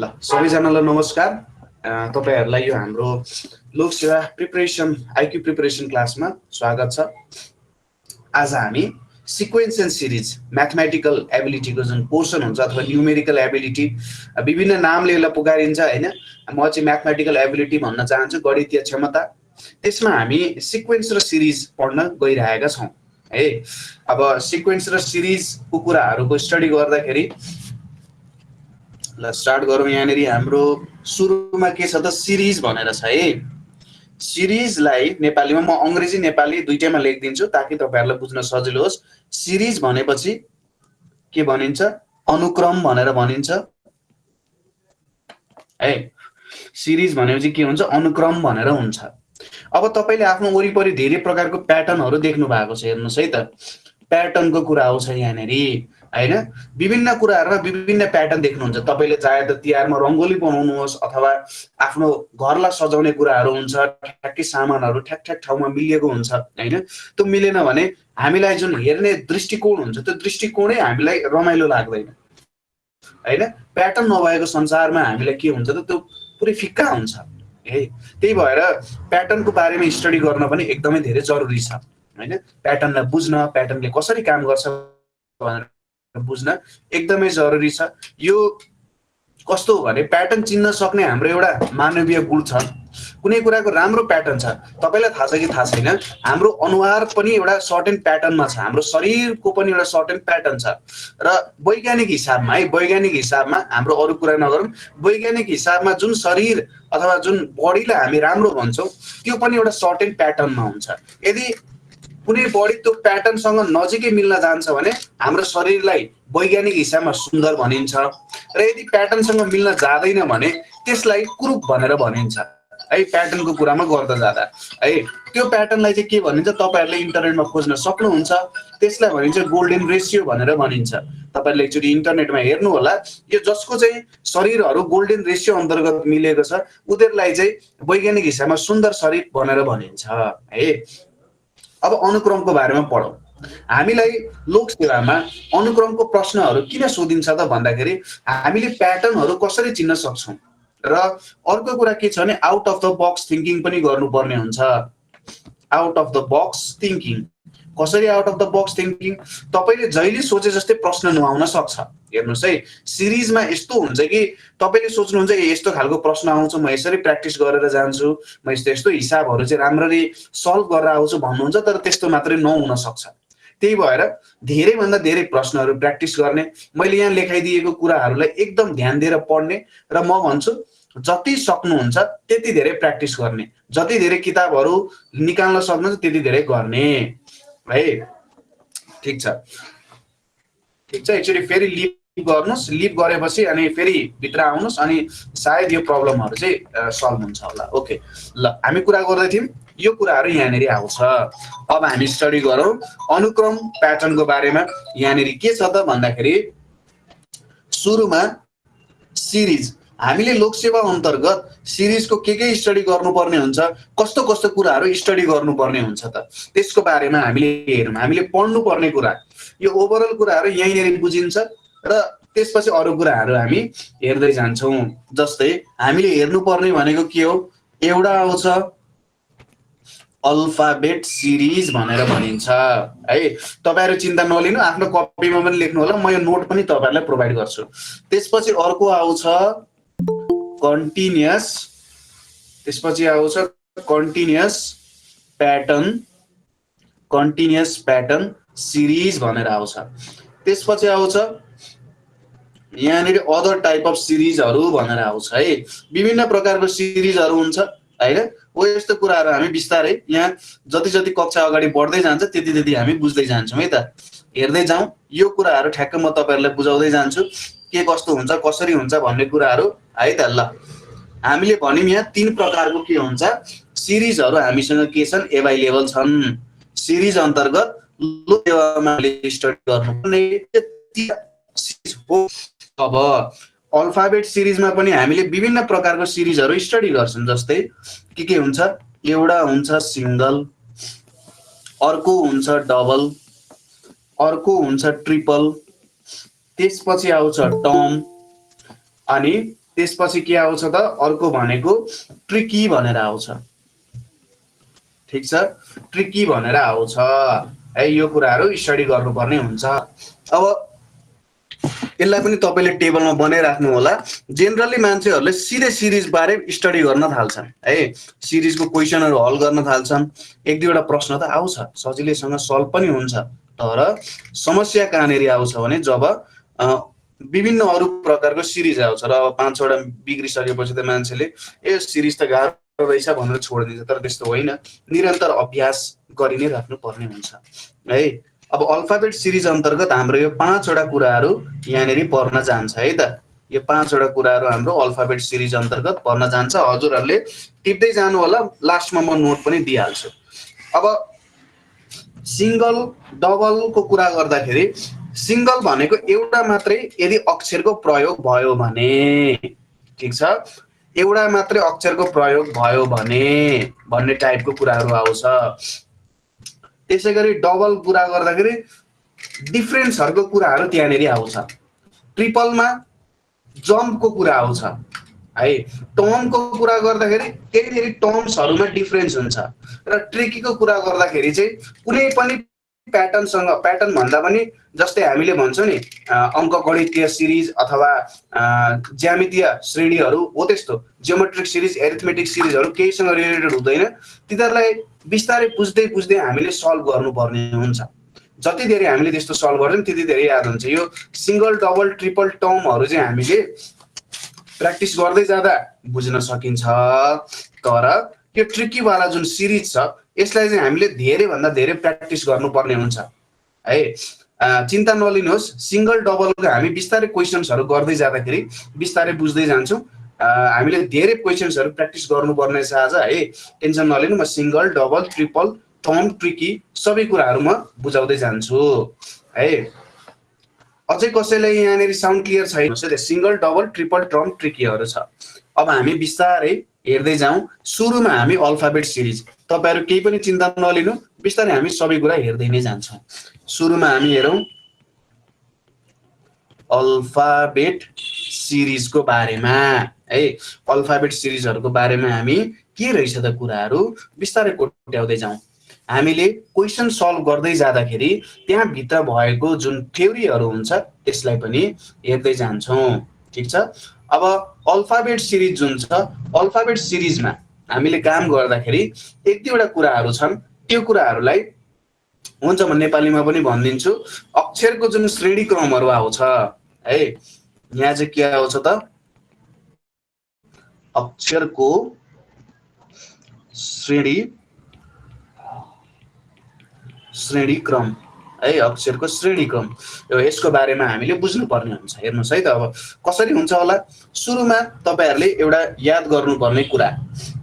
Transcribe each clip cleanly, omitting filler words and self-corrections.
ल सबैजनालाई नमस्कार। तपाईहरुलाई यो हाम्रो लोक सेवा प्रिपरेसन आईक्यू प्रिपरेसन क्लासमा स्वागत छ। आज हामी सिक्वेन्स एन्ड सिरिज म्याथमेटिकल एबिलिटीको जुन पोर्सन हुन्छ अथवा न्यूमेरिकल एबिलिटी विभिन्न नामले यसलाई पुकारिन्छ हैन। म चाहिँ म्याथमेटिकल एबिलिटी भन्न चाहन्छु, गणितीय क्षमता। त्यसमा हामी सिक्वेन्स र सिरिज पढ्न गइरहेका छौं है। अब सिक्वेन्स र सिरिजको कुराहरुको स्टडी गर्दाखेरि ल स्टार्ट गरौँ। यहाँनेर हाम्रो सुरुमा के छ त सिरिज भनेर छ है। सिरिजलाई नेपालीमा म अंग्रेजी नेपाली दुईटैमा लेखिदिन्छु ताकि तपाईहरुलाई बुझ्न सजिलो होस्। सिरिज भनेपछि के भनिन्छ? अनुक्रम भनेर भनिन्छ है। सिरिज भनेपछि के हुन्छ? अनुक्रम भनेर हुन्छ। अब तपाईले आफ्नो वरिपरि धेरै प्रकारको प्याटर्नहरु देख्नु भएको छ, हेर्नुस् है त। प्याटर्नको कुरा आउँछ यहाँनेरि हैन। विभिन्न कुराहरुमा विभिन्न प्याटर्न देख्नुहुन्छ। तपाईले चाहे त तिहारमा रंगोली बनाउनुहोस् अथवा आफ्नो घरलाई सजाउने कुराहरु हुन्छ, ठ्याक्कै सामानहरु ठ्याक ठ्याक ठाउँमा मिलेको हुन्छ हैन। त्यो मिलेन भने हामीलाई जुन हेर्ने दृष्टिकोण हुन्छ त्यो दृष्टिकोणै हामीलाई रमाइलो लाग्दैन हैन। प्याटर्न नभएको संसारमा हामीलाई के हुन्छ त त्यो पुरै फिक्का हुन्छ है। त्यही भएर प्याटर्नको बारेमा स्टडी गर्न पनि एकदमै धेरै जरुरी छ हैन। प्याटर्नलाई बुझ्न, प्याटर्नले कसरी काम गर्छ भनेर बुझ्न एकदमै जरुरी छ। यो कस्तो हो भने प्याटर्न चिन्न सक्ने हाम्रो एउटा मानवीय गुण छ। कुनै कुराको राम्रो प्याटर्न छ, तपाईलाई थाहा छ कि थाहा छैन, हाम्रो अनुहार पनि एउटा सर्टेन प्याटर्नमा छ, हाम्रो शरीरको पनि एउटा सर्टेन प्याटर्न छ। र वैज्ञानिक हिसाबमा है, वैज्ञानिक हिसाबमा हाम्रो अरु कुरा नगरौँ, वैज्ञानिक हिसाबमा जुन शरीर अथवा जुन बडीलाई हामी राम्रो भन्छौं त्यो पनि एउटा सर्टेन प्याटर्नमा हुन्छ। यदि कुनै बडी त्यो प्याटर्नसँग नजिकै मिल्न जान्छ भने हाम्रो शरीरलाई वैज्ञानिक हिसाबमा सुन्दर भनिन्छ। र यदि प्याटर्नसँग मिल्न जाँदैन भने त्यसलाई कुरूप भनेर भनिन्छ है। प्याटर्नको कुरामा गर्दा जाँदा है, त्यो प्याटर्नलाई चाहिँ के भनिन्छ तपाईहरुले इन्टरनेटमा खोज्न सक्नुहुन्छ। त्यसलाई भनिन्छ गोल्डन रेशियो भनेर भनिन्छ। तपाईहरुले एकचोटी इन्टरनेटमा हेर्नु होला। यो जसको चाहिँ शरीरहरु गोल्डन रेशियो अन्तर्गत मिलेको छ उनीहरुलाई चाहिँ वैज्ञानिक हिसाबमा सुन्दर शरीर भनेर भनिन्छ है। अब अनुक्रमको बारेमा पढौं। हामीलाई लोक सेवामा अनुक्रमको प्रश्नहरु किन सोधिन्छ त भन्दाखेरि हामीले प्याटर्नहरु कसरी चिन्न सक्छौं। र अर्को कुरा के छ भने out of the box thinking पनि गर्नुपर्ने हुन्छ। Out of the box thinking कसरी? Out of the box thinking तपाईले जहिले सोचे जस्तै प्रश्न नआउन सक्छ। हेर्नुस् है, सिरिजमा यस्तो हुन्छ कि तपाईले सोच्नुहुन्छ यस्तो खालको प्रश्न आउँछ, म यसरी प्र्याक्टिस गरेर जान्छु, म यस्तो यस्तो हिसाबहरु चाहिँ राम्ररी सल्भ गरेर आउँछु भन्नुहुन्छ, तर त्यस्तो मात्रै नहुन सक्छ। त्यही भएर धेरै भन्दा धेरै प्रश्नहरु प्र्याक्टिस गर्ने, मैले यहाँ लेखाइदिएको कुराहरुलाई एकदम ध्यान दिएर पढ्ने, र म भन्छु जति सक्नुहुन्छ त्यति धेरै प्र्याक्टिस गर्ने, जति धेरै किताबहरु निकाल्न सक्नुहुन्छ त्यति धेरै गर्ने है। ठीक छ, ठीक छ। एकचोटी फेरि लिभ गर्नुस्, लिभ गरेपछि अनि फेरि भित्र आउनुस् अनि सायद यो प्रब्लमहरु चाहिँ सल्भ हुन्छ होला। ओके, ल हामी कुरा गर्दै थियौं, यो कुराहरु यहाँनेरि आउँछ। अब हामी स्टडी गरौँ अनुक्रम प्याटर्नको बारेमा। यहाँनेरि के छ त भन्दाखेरि सुरुमा सिरिज, हामीले लोकसेवा अन्तर्गत सिरिजको के स्टडी गर्नुपर्ने हुन्छ, कस्तो कस्तो कुराहरु स्टडी गर्नुपर्ने हुन्छ त त्यसको बारेमा हामीले हेरौँ। हामीले पढ्नु पर्ने कुरा, यो ओभरअल कुराहरु यहीँनेरि बुझिन्छ र त्यसपछि अरु कुराहरु हामी हेर्दै जान्छौं। जस्तै हामीले हेर्नुपर्ने भनेको के हो? एउटा आउँछ अल्फाबेट सिरिज भनेर भनिन्छ है। तपाईहरु चिन्ता नलिनु, आफ्नो कपीमा पनि लेख्नु होला, म यो नोट पनि तपाईहरुलाई प्रोवाइड गर्छु। त्यसपछि अर्को आउँछ कन्टिन्युअस, त्यसपछि आउँछ continuous pattern, continuous pattern series भनेर आउँछ। त्यसपछि आउँछ यहाँनेरि अदर टाइप अफ सिरिजहरु भनेर आउँछ है। विभिन्न प्रकारको सिरिजहरु हुन्छ हैन। हो यस्तो कुराहरु हामी बिस्तारै यहाँ जति जति कक्षा अगाडि बढ्दै जान्छ त्यति त्यति हामी बुझ्दै जान्छौं है त। हेर्दै जाउँ, यो कुराहरु ठ्याक्क म तपाईहरुलाई बुझाउँदै जान्छु के कस्तो हुन्छ, कसरी हुन्छ भन्ने कुराहरु है त। ल हामीले भन्यौं यहाँ तीन प्रकारको के हुन्छ सिरिजहरु हामीसँग के छन्, एभाइलेबल छन्। सिरिज अन्तर्गत लोक सेवामा स्टडी गर्नुपर्ने सिरिज हो। अब अल्फाबेट सिरिजमा पनि हामीले विभिन्न प्रकारको सिरिजहरु स्टडी गर्छौं। जस्तै के हुन्छ, एउटा हुन्छ सिंगल, अर्को हुन्छ डबल, अर्को हुन्छ ट्रिपल, त्यसपछि आउँछ टर्म अनि त्यसपछि के आउँछ त अर्को भनेको ट्रिकी भनेर आउँछ। ठीक छ, ट्रिकी भनेर आउँछ है। यो कुराहरू स्टडी गर्नुपर्ने हुन्छ। अब यसलाई पनि तपाईँले टेबलमा बनाइराख्नु होला। जेनरली मान्छेहरूले सिधै सिरिज बारे स्टडी गर्न थाल्छन् है, सिरिजको क्वेसनहरू हल गर्न थाल्छन्। एक दुईवटा प्रश्न त आउँछ, सजिलैसँग सल्भ पनि हुन्छ। तर समस्या कहाँनिर आउँछ भने जब विभिन्न अरू प्रकारको सिरिज आउँछ र अब 5-6वटा बिग्रिसकेपछि त मान्छेले ए सिरिज त गाह्रो रहेछ भनेर छोडिदिन्छ। तर त्यस्तो होइन, निरन्तर अभ्यास गरि नै राख्नुपर्ने हुन्छ है। अब अल्फाबेट सिरिज अन्तर्गत हाम्रो यो 5वटा कुराहरू यहाँनिर पर्न जान्छ है त। यो 5वटा कुराहरू हाम्रो अल्फाबेट सिरिज अन्तर्गत पर्न जान्छ। हजुरहरूले टिप्दै जानु होला, लास्टमा म नोट पनि दिइहाल्छु। अब सिङ्गल डबलको कुरा गर्दाखेरि सिङ्गल भनेको एउटा मात्रै यदि अक्षरको प्रयोग भयो भने, ठिक छ, एउटा मात्रै अक्षरको प्रयोग भयो भने भन्ने टाइपको कुराहरू आउँछ। त्यसै गरी डबल कुरा गर्दाखेरि डिफ्रेन्सहरूको कुराहरू त्यहाँनिर आउँछ। ट्रिपलमा जम्पको कुरा आउँछ है। टर्मको कुरा गर्दाखेरि त्यही फेरि टर्म्सहरूमा डिफ्रेन्स हुन्छ। र ट्रिकीको कुरा गर्दाखेरि चाहिँ कुनै पनि प्याटर्नसँग, प्याटर्न भन्दा पनि जस्तै हामीले भन्छौँ नि अङ्कगणितीय सिरिज अथवा ज्यामितीय श्रेणीहरू हो, त्यस्तो जियोमेट्रिक सिरिज, एरिथमेटिक सिरिजहरू केहीसँग रिलेटेड हुँदैन। तिनीहरूलाई बिस्तारै बुझ्दै बुझ्दै हामीले सल्भ गर्नुपर्ने हुन्छ। जति धेरै हामीले त्यस्तो सल्भ गर्छौँ त्यति धेरै याद हुन्छ। यो सिङ्गल डबल ट्रिपल टर्महरू चाहिँ हामीले प्र्याक्टिस गर्दै जाँदा बुझ्न सकिन्छ। तर यो ट्रिकीवाला जुन सिरिज छ यसलाई चाहिँ हामीले धेरैभन्दा धेरै प्र्याक्टिस गर्नुपर्ने हुन्छ है। चिन्ता नलिनुहोस्, सिङ्गल डबलको हामी बिस्तारै क्वेसन्सहरू गर्दै जाँदाखेरि बिस्तारै बुझ्दै जान्छौँ। हामीले धेरै क्वेसन्सहरू प्र्याक्टिस गर्नुपर्ने छ आज है। टेन्सन नलिनु, म single double triple term tricky सबै कुराहरू म बुझाउँदै जान्छु है। अझै कसैलाई यहाँनिर साउन्ड क्लियर छैन? सिङ्गल डबल ट्रिपल टर्म ट्रिकीहरू छ। अब हामी बिस्तारै हेर्दै जाउँ। सुरुमा हामी अल्फाबेट सिरिज, तपाईँहरू केही पनि चिन्ता नलिनु, बिस्तारै हामी सबै कुरा हेर्दै नै जान्छौँ। सुरुमा हामी हेरौँ अल्फाबेट सिरिजको बारेमा है। अल्फाबेट सिरिजहरूको बारेमा हामी के रहेछ त कुराहरू बिस्तारै कोट्याउँदै जाउँ। हामीले क्वेसन सल्भ गर्दै जाँदाखेरि त्यहाँभित्र भएको जुन थ्योरीहरू हुन्छ त्यसलाई पनि हेर्दै जान्छौँ। ठिक छ। अब अल्फाबेट सिरिज जुन छ, अल्फाबेट सिरिजमा हामीले काम गर्दाखेरि एक दुईवटा कुराहरू छन्, त्यो कुराहरूलाई हुन्छ म नेपालीमा पनि भनिदिन्छु। अक्षरको जुन श्रेणी क्रमहरू आउँछ है, यहाँ चाहिँ के आउँछ त अक्षरको श्रेणी क्रम है। अक्षरको श्रेणी क्रम यसको बारेमा हामीले बुझ्नुपर्ने हुन्छ। हेर्नुहोस् है त, अब कसरी हुन्छ होला। सुरुमा तपाईँहरूले एउटा याद गर्नुपर्ने कुरा,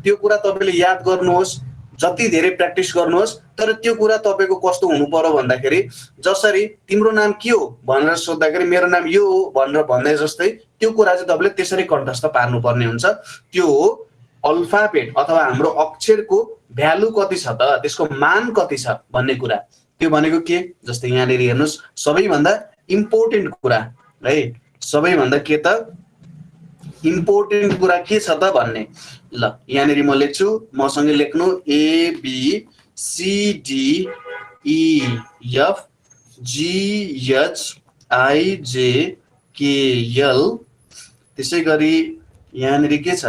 त्यो कुरा तपाईँले याद गर्नुहोस्, जति धेरै प्र्याक्टिस गर्नुहोस्। तर त्यो कुरा तपाईँको कस्तो हुनु पर्यो भन्दाखेरि जसरी तिम्रो नाम के हो भनेर सोद्धाखेरि मेरो नाम यो हो भनेर भन्दै जस्तै त्यो कुरा चाहिँ तपाईँले त्यसरी कण्ठस्थ पार्नुपर्ने हुन्छ। त्यो हो अल्फाबेट अथवा हाम्रो अक्षरको भ्यालु कति छ त, त्यसको मान कति छ भन्ने कुरा। त्यो भनेको के, जस्तै यहाँनिर हेर्नुहोस् सबैभन्दा इम्पोर्टेन्ट कुरा है, सबैभन्दा के त इम्पोर्टेन्ट कुरा के छ त भन्ने। ल यहाँनिर म लेख्छु, मसँगै लेख्नु ABCDEFGHIJKL। त्यसै गरी यहाँनिर के छ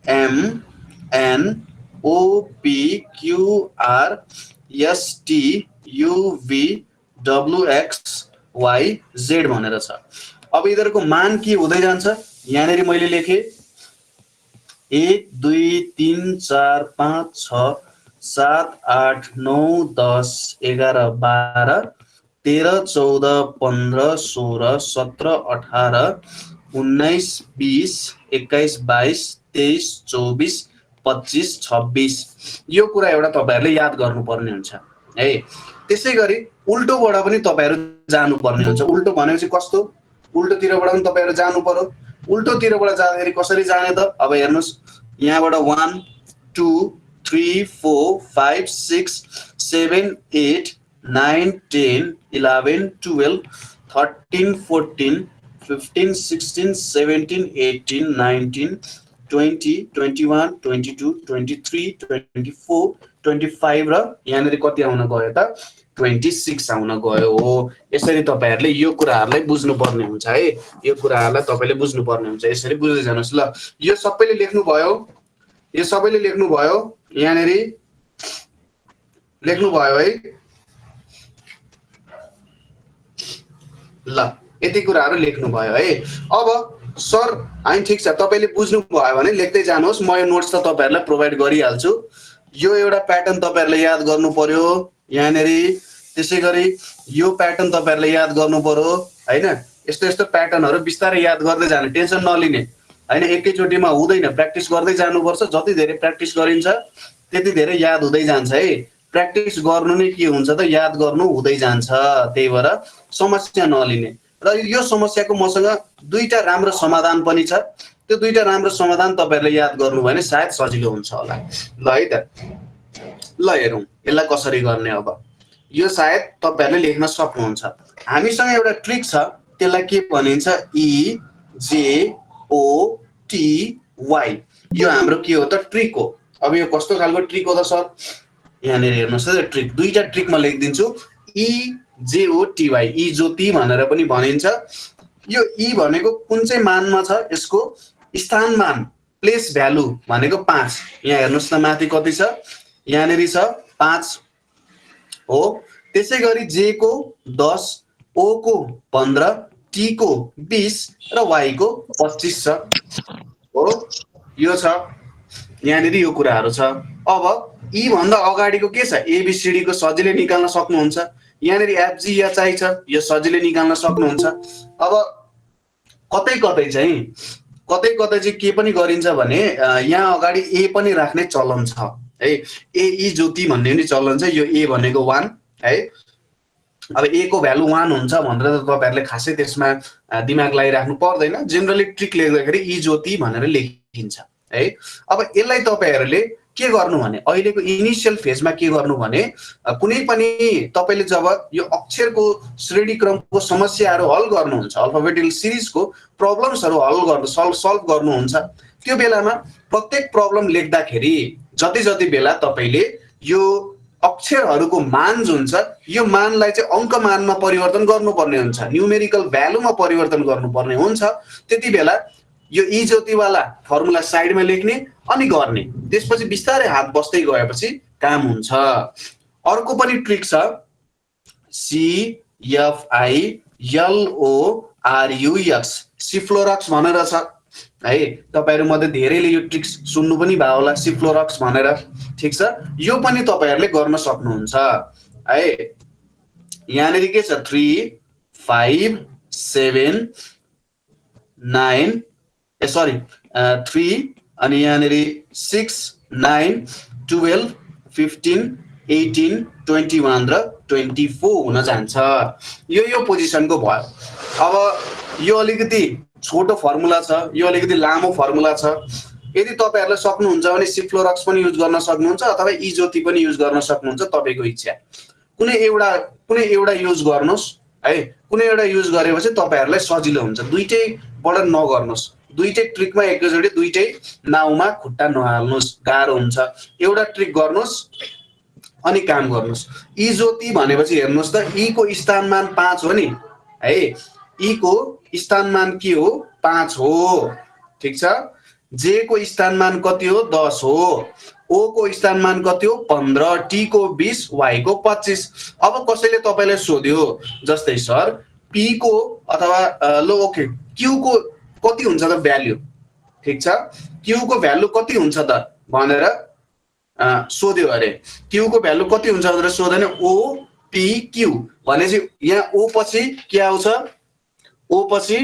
MNOPQRSTUVWXYZ भनेर छ। अब यिनीहरूको मान के हुँदै जान्छ, यहाँनिर मैले लेखेँ 1 2 3 4 5 6 7 8 9 10 11 12 13 14 15 16 17 18 19 20 21 22 23 24 25 26 यो कुरा एउटा तपाईँहरूले याद गर्नुपर्ने हुन्छ है। त्यसै गरी उल्टोबाट पनि तपाईँहरू जानुपर्ने हुन्छ। उल्टो भनेको चाहिँ कस्तो, उल्टोतिरबाट पनि तपाईँहरू जानु पर्यो। उल्टोतिरबाट जाँदाखेरि कसरी जाने त, अब हेर्नुहोस् यहाँबाट 1 2 3 4 5 6 7 8 9 10 11 12 13 14 15 16 17 18 19 20 21 22 23 24 25 र यहाँनिर कति आउन गयो त 26 आउन गयो हो। यसरी तपाईहरुले यो कुराहरुलाई बुझ्नुपर्ने हुन्छ है। यो कुराहरुलाई तपाईले बुझ्नुपर्ने हुन्छ। यसरी बुझ्दै जानुस् ल। यो सबैले लेख्नु भयो? यो सबैले लेख्नु भयो? यहाँनिर लेख्नु भयो है? ल यति कुराहरु लेख्नु भयो है। अब सर हैन ठीक छ, तपाईले बुझ्नु भयो भने लेख्दै जानुहोस्। म यो नोट्स त तपाईहरुलाई प्रोवाइड गरिहाल्छु। यो एउटा प्याटर्न तपाईहरुले याद गर्नु पर्यो यहाँनिर। त्यसैगरी यो प्याटर्न तपाईहरुले याद गर्नु पर्यो हैन। यस्तो यस्तो प्याटर्नहरु बिस्तारै याद गर्दै जानु, टेन्सन नलिने हैन। एकैचोटीमा हुँदैन, प्र्याक्टिस गर्दै जानुपर्छ। जति धेरै प्र्याक्टिस गरिन्छ त्यति धेरै याद हुँदै जान्छ है। प्र्याक्टिस गर्नु नै के हुन्छ त, याद गर्नु हुँदै जान्छ। त्यही भएर समस्या नलिने। र यो समस्याको मसँग दुईटा राम्रो समाधान पनि छ। त्यो दुईटा राम्रो समाधान तपाईहरुले याद गर्नु भने सायद सजिलो हुन्छ होला। ल है त, ल हेरौँ यसलाई कसरी गर्ने। अब यो सायद तपाईहरुले लेख्न सक्नुहुन्छ। हामीसँग एउटा ट्रिक छ, त्यसलाई के भनिन्छ, ई जे ओ टी वाई। यो हाम्रो के हो त, ट्रिक हो। अब यो कस्तो खालको ट्रिक हो त सर? यहाँनिर हेर्नुस् त, ट्रिक दुईटा ट्रिक म लेखिदिन्छु। ई जे ओ टी वाई, ई ज्योति भनेर पनि भनिन्छ। यो ई भनेको कुन चाहिँ मानमा छ, यसको स्थान मान, प्लेस भ्यालु भनेको 5। यहाँ हेर्नुस् त माथि कति छ, यहाँनिर छ 5 हो। त्यसैगरी जे को 10, ओ को 15, टी को 20 र वाई को 25 छ हो। यो छ यहाँनिर, यो कुराहरु छ। अब ई भन्दा अगाडिको के छ, एबीसीडी को सजिलै निकाल्न सक्नुहुन्छ। यहाँनिर एफजीएचआई छ, यो सजिलै निकाल्न सक्नुहुन्छ। अब कतै कतै चाहिँ के पनि गरिन्छ भने यहाँ अगाडि ए पनि राख्ने चलन छ है। ए ई ज्योति भन्ने पनि चलन छ। यो ए भनेको 1 है। अब ए को भ्यालु 1 हुन्छ भनेर त तपाईहरुले खासै त्यसमा दिमाग लगाइराख्नु पर्दैन। जेनरली ट्रिक लेख्दाखेरि ई ज्योति भनेर लेखिन्छ है। अब यसलाई तपाईहरुले के गर्नु भने, अहिलेको इनिशियल फेजमा के गर्नु भने, कुनै पनि तपाईले जब यो अक्षरको श्रेणी क्रमको समस्याहरु हल गर्नुहुन्छ, अल्फाबेटिकल सिरिजको प्रब्लम्सहरु हल गर्नु सल्भ गर्नुहुन्छ, त्यो बेलामा प्रत्येक प्रब्लम लेख्दाखेरि जति बेला तपाईले यो अक्षरहरुको मान जुन छ, यो मानलाई चाहिँ अंक मानमा परिवर्तन गर्नुपर्ने हुन्छ, न्यूमेरिकल भ्यालुमा परिवर्तन गर्नुपर्ने हुन्छ। त्यति बेला यो ई ज्योतिवाला फर्मुला साइडमा लेख्ने अनि गर्ने। त्यसपछि बिस्तारै हात बस्दै गएपछि काम हुन्छ। अर्को पनि ट्रिक छ, C F I L O R U X, सिफ्लोरक्स भनेर छ है। तपाईहरु मध्ये धेरैले यो ट्रिक सुन्नु पनि भयो होला, सिफ्लोरक्स भनेर। ठीक छ, यो पनि तपाईहरुले गर्न सक्नुहुन्छ है। यहाँनिर के छ, 3 5 7 9 3 अनि यहाँनिर 6 9 12 15 18 21 र 24 हुन जान्छ। यो पोजिसनको भयो। अब यो अलिकति छोटो फर्मुला छ, यो अलिकति लामो फर्मुला छ। यदि तपाईहरुले सक्नुहुन्छ भने सिफ्लोरक्स पनि युज गर्न सक्नुहुन्छ अथवा ई ज्योति पनि युज गर्न सक्नुहुन्छ, तपाईको इच्छा। कुनै एउटा युज गर्नुस् है। कुनै एउटा युज गरेपछि तपाईहरुलाई सजिलो हुन्छ। दुईटैबाट नगर्नुस्। दुईटै ट्रिकमा एकैचोटी दुईटै नाउमा खुट्टा नहाल्नुस्, गाह्रो हुन्छ। एउटा ट्रिक गर्नुस् अनि काम गर्नुस्। ई ज्योति भनेपछि हेर्नुस् त, ई को स्थानमान 5 हो नि है। ई को स्थानमान के हो, 5 हो। ठीक छ। जे को स्थानमान कति हो, 10 हो। ओ को स्थानमान कति हो, 15, टी को 20, वाई को 25। अब कसैले तपाईलाई सोध्यो जस्तै सर पी को अथवा ओके क्यू को कति हुन्छ त भ्यालु, ठीक छ, क्यू को भ्यालु कति हुन्छ त भनेर सोध्यो अरे। क्यू को भ्यालु कति हुन्छ भनेर सोध्यो भने ओ पी क्यू भनेपछि यहाँ ओ पछि के आउँछ, ओ पछि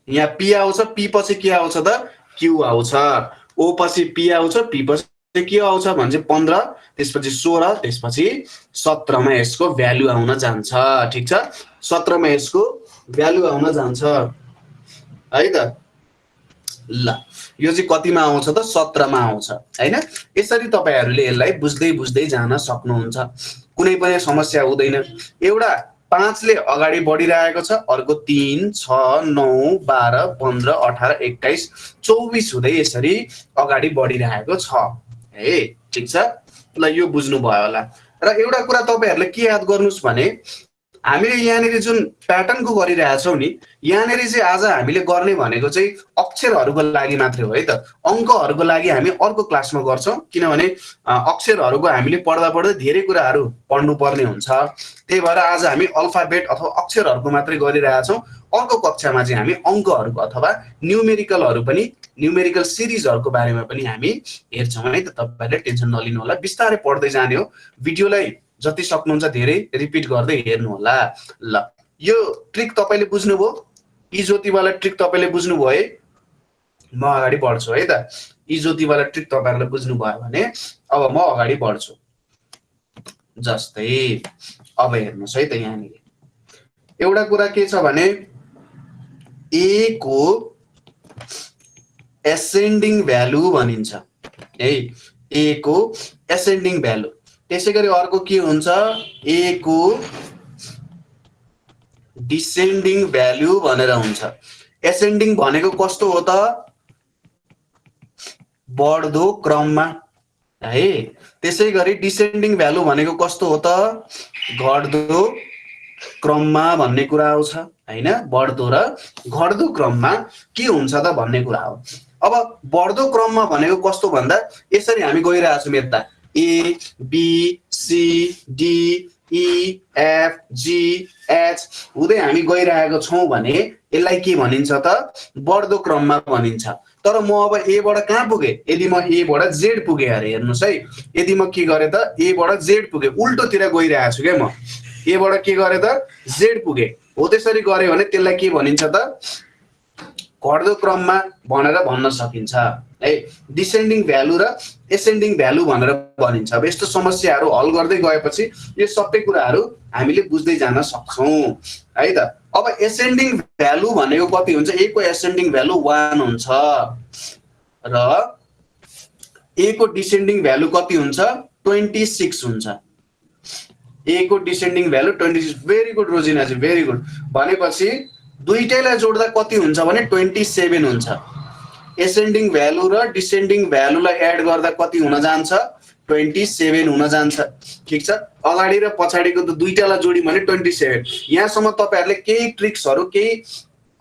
यहाँ पी आउँछ, पी पछि के आउँछ त क्यू आउँछ। ओ पछि पी आउँछ, पी पछि के आउँछ भने 15, त्यसपछि 16, त्यसपछि 17 मा यसको भ्यालु आउन जान्छ। ठीक छ, 17 मा यसको भ्यालु आउन जान्छ है त। ल यो चाहिँ कतिमा आउँछ त, 17 मा आउँछ हैन। यसरी तपाईहरुले यसलाई बुझ्दै जान सक्नुहुन्छ। कुनै पनि समस्या हुँदैन। एउटा 5 ले अगाडि बढिरहेको छ, अर्को 3 6 9 12 15 18 21 24 हुँदै यसरी अगाडि बढिरहेको छ है। ठिक छ, ल यो बुझ्नु भयो होला। र एउटा कुरा तपाईहरुले के याद गर्नुस् भने हामीले यहाँनिर जुन प्याटर्नको गरिरहेछौं नि, यहाँनिर चाहिँ आज हामीले गर्ने भनेको चाहिँ अक्षरहरूको लागि मात्रै हो है त। अङ्कहरूको लागि हामी अर्को क्लासमा गर्छौं, किनभने अक्षरहरूको हामीले पढ्दा पढ्दै धेरै कुराहरू पढ्नु पर्ने हुन्छ। त्यही भएर आज हामी अल्फाबेट अथवा अक्षरहरूको मात्रै गरिरहेछौं। अर्को कक्षामा चाहिँ हामी अङ्कहरूको अथवा न्युमेरिकलहरू पनि, न्युमेरिकल सिरिजहरूको बारेमा पनि हामी हेर्छौं है त। तपाईहरुले टेन्सन नलिनु होला, बिस्तारै पढ्दै जाने हो। भिडियोलाई जति सक्नुहुन्छ धेरै रिपिट गर्दै हेर्नु होला। ल यो ट्रिक तपाईले बुझ्नुभयो, यी ज्योतिवाला ट्रिक तपाईले बुझ्नुभयो है। म अगाडि बढ्छु है त। यी ज्योतिवाला ट्रिक तपाईहरुले बुझ्नुभयो भने अब म अगाडि बढ्छु। जस्तै अब हेर्नुस् है त, यहाँनिर एउटा कुरा के छ भने ए को एसेन्डिङ भ्यालु भनिन्छ है। ए को एसेन्डिङ भ्यालु। त्यसैगरी अर्को के हुन्छ, ए को डिसेन्डिङ भ्यालु भनेर हुन्छ। एसेन्डिङ भनेको कस्तो हो त, बढ्दो क्रममा है। त्यसैगरी डिसेन्डिङ भ्यालु भनेको कस्तो हो त, घट्दो क्रममा भन्ने कुरा आउँछ हैन। बढ्दो र घट्दो क्रममा के हुन्छ त भन्ने कुरा हो। अब बढ्दो क्रममा भनेको कस्तो भन्दा यसरी हामी गइरहेछौं यता, A B C D E F G H हुँदै हामी गइरहेको छौं भने यसलाई के भनिन्छ त, बढ्दो क्रममा भनिन्छ। तर म अब ए बाट कहाँ पुगे, यदि म ए बाट जेड पुगे अरे हेर्नुस् है। यदि म के गरे त, ए बाट जेड पुगे, उल्टोतिर गइरहेको छु के म। ए बाट के गरे त, जेड पुगे। हो त्यसरी गरे भने त्यसलाई के भनिन्छ त, घट्दो क्रममा भनेर भन्न सकिन्छ है। डिसेन्डिङ भ्यालु र एसेन्डिङ भ्यालु भनेर भनिन्छ। अब यस्तो समस्याहरू हल गर्दै गएपछि यो सबै कुराहरू हामीले बुझ्दै जान सक्छौं है त। अब एसेन्डिङ भ्यालु भनेको कति हुन्छ, ए को एसेन्डिङ भ्यालु 1 हुन्छ र ए को डिसेन्डिङ भ्यालु कति हुन्छ, 26 हुन्छ। ए को डिसेन्डिङ भ्यालु 26। भेरी गुड रोजिना जी, भेरी गुड। भनेपछि दुईटैलाई जोड्दा कति हुन्छ भने 27 हुन्छ। एसेन्डिङ भ्यालु र डिसेन्डिङ भ्यालुलाई एड गर्दा कति हुन जान्छ, 27 हुन जान्छ। ठिक छ, अगाडि र पछाडिको त दुईटालाई जोड्यौं भने 27। यहाँसम्म तपाईहरुले केही ट्रिक्सहरु केही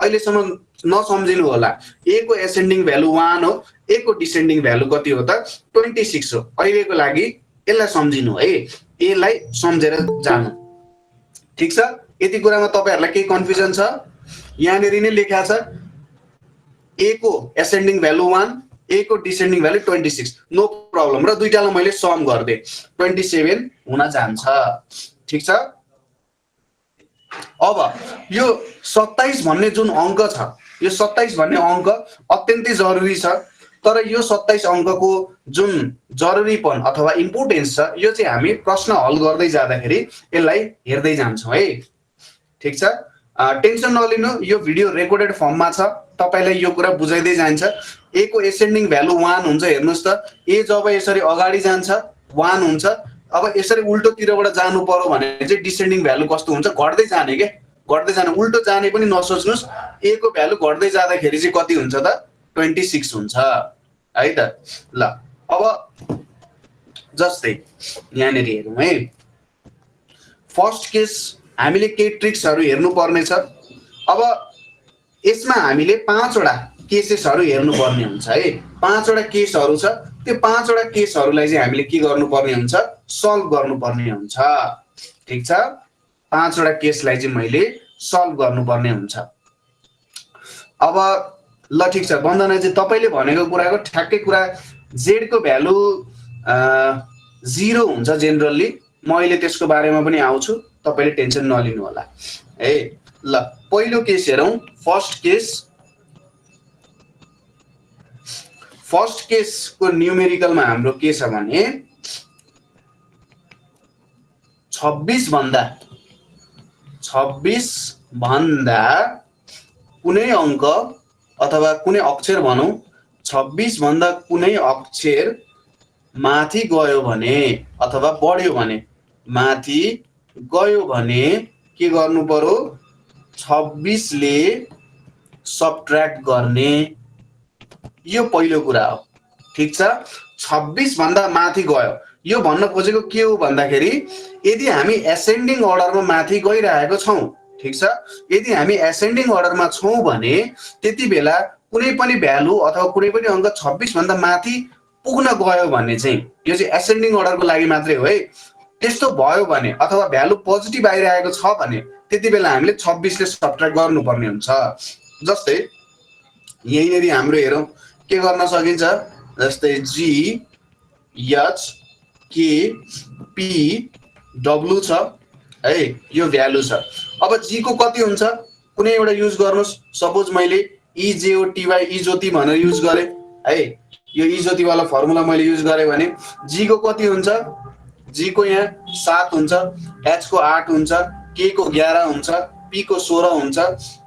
अहिलेसम्म नसम्झिनु होला। ए को एसेन्डिङ भ्यालु 1 हो, ए को डिसेन्डिङ भ्यालु कति हो त, 26 हो। अहिलेको लागि यसलाई सम्झिनु है, यसलाई सम्झेर जानु। ठिक छ, यति कुरामा तपाईहरुलाई केही कन्फ्युजन छ? यहाँनिर नै लेखा छ, ए को एसेन्डिङ भ्यालु 1, ए को डिसेन्डिङ भ्यालु 26, नो प्रब्लम। र दुईटालाई मैले सम गर्दै 27 हुन जान्छ। ठिक छ। अब यो 27 भन्ने जुन अङ्क छ, यो 27 भन्ने अङ्क अत्यन्तै जरुरी छ। तर यो 27 अङ्कको जुन जरुरीपन अथवा इम्पोर्टेन्स छ, यो चाहिँ हामी प्रश्न हल गर्दै जाँदाखेरि यसलाई हेर्दै जान्छौं है। ठिक छ, टेन्सन नलिनु, यो भिडियो रेकर्डेड फर्ममा छ, तपाईलाई यो कुरा बुझाइदै जान्छ। ए को एसेन्डिङ भ्यालु 1 हुन्छ, हेर्नुस् त। ए जब यसरी अगाडि जान्छ 1 हुन्छ। अब यसरी उल्टोतिरबाट जानु पर्यो भने चाहिँ डिसेन्डिङ भ्यालु कस्तो हुन्छ, घट्दै जाने के, घट्दै जाने। उल्टो जाने पनि नसोच्नुस्। ए को भ्यालु घट्दै जाँदाखेरि चाहिँ कति हुन्छ त, 26 हुन्छ है त। ल अब जस्तै यहाँनिर हेरौँ है। फर्स्ट केस हामीले केही ट्रिक्सहरु हेर्नु पर्ने छ। अब यसमा हामीले 5 वटा केसेसहरु हेर्नु पर्ने हुन्छ है। 5 वटा केसहरु छ, त्यो 5 वटा केसहरुलाई चाहिँ हामीले के गर्नु पर्ने हुन्छ, सल्भ गर्नु पर्ने हुन्छ। ठिक छ, 5 वटा केसलाई चाहिँ मैले सल्भ गर्नु पर्ने हुन्छ। अब ल ठिक छ, वन्दना चाहिँ तपाईले भनेको कुराको ठ्याक्कै कुरा, जेड को भ्यालु 0 हुन्छ जेनरली। म अहिले त्यसको बारेमा पनि आउँछु, तपाईले टेन्सन नलिनु होला है। ल पहिलो केस हेरौं। फर्स्ट केस, फर्स्ट केसको न्युमेरिकलमा हाम्रो के छ भने 26 भन्दा कुनै अङ्क अथवा कुनै अक्षर भनौं, 26 भन्दा कुनै अक्षर माथि गयो भने अथवा बढ्यो भने, माथि गयो भने के गर्नु पर्यो 26 ले सबट्र्याक्ट गर्ने, यो पहिलो कुरा हो। ठीक छ, 26 भन्दा माथि गयो। यो भन्न खोजेको के हो भन्दाखेरि यदि हामी एसेन्डिङ अर्डरमा माथि गइरहेको छौँ, ठीक छ, यदि हामी एसेन्डिङ अर्डरमा छौँ भने त्यति बेला कुनै पनि भ्यालु अथवा कुनै पनि अङ्क 26 भन्दा माथि पुग्न गयो भने चाहिँ यो चाहिँ एसेन्डिङ अर्डरको लागि मात्रै हो है। त्यस्तो भयो भने अथवा भ्यालु पोजिटिभ आइरहेको छ भने त्यति बेला हामीले 26 ले सबट्र्याक्ट गर्नुपर्ने हुन्छ। जस्तै यहीँनिर हाम्रो हेरौँ के गर्न सकिन्छ, जस्तै जी एच के पी डब्लु छ है, यो भ्यालु छ। अब जी को कति हुन्छ कुनै एउटा युज गर्नुहोस्, सपोज मैले इजेओटीवाई इज्योति भनेर युज गरेँ है, यो इज्योतिवाला फर्मुला मैले युज गरेँ भने जी को कति हुन्छ, जी को यहाँ 7 हुन्छ, एच को 8 हुन्छ, के को 11 हुन्छ, पी को 16 हुन्छ,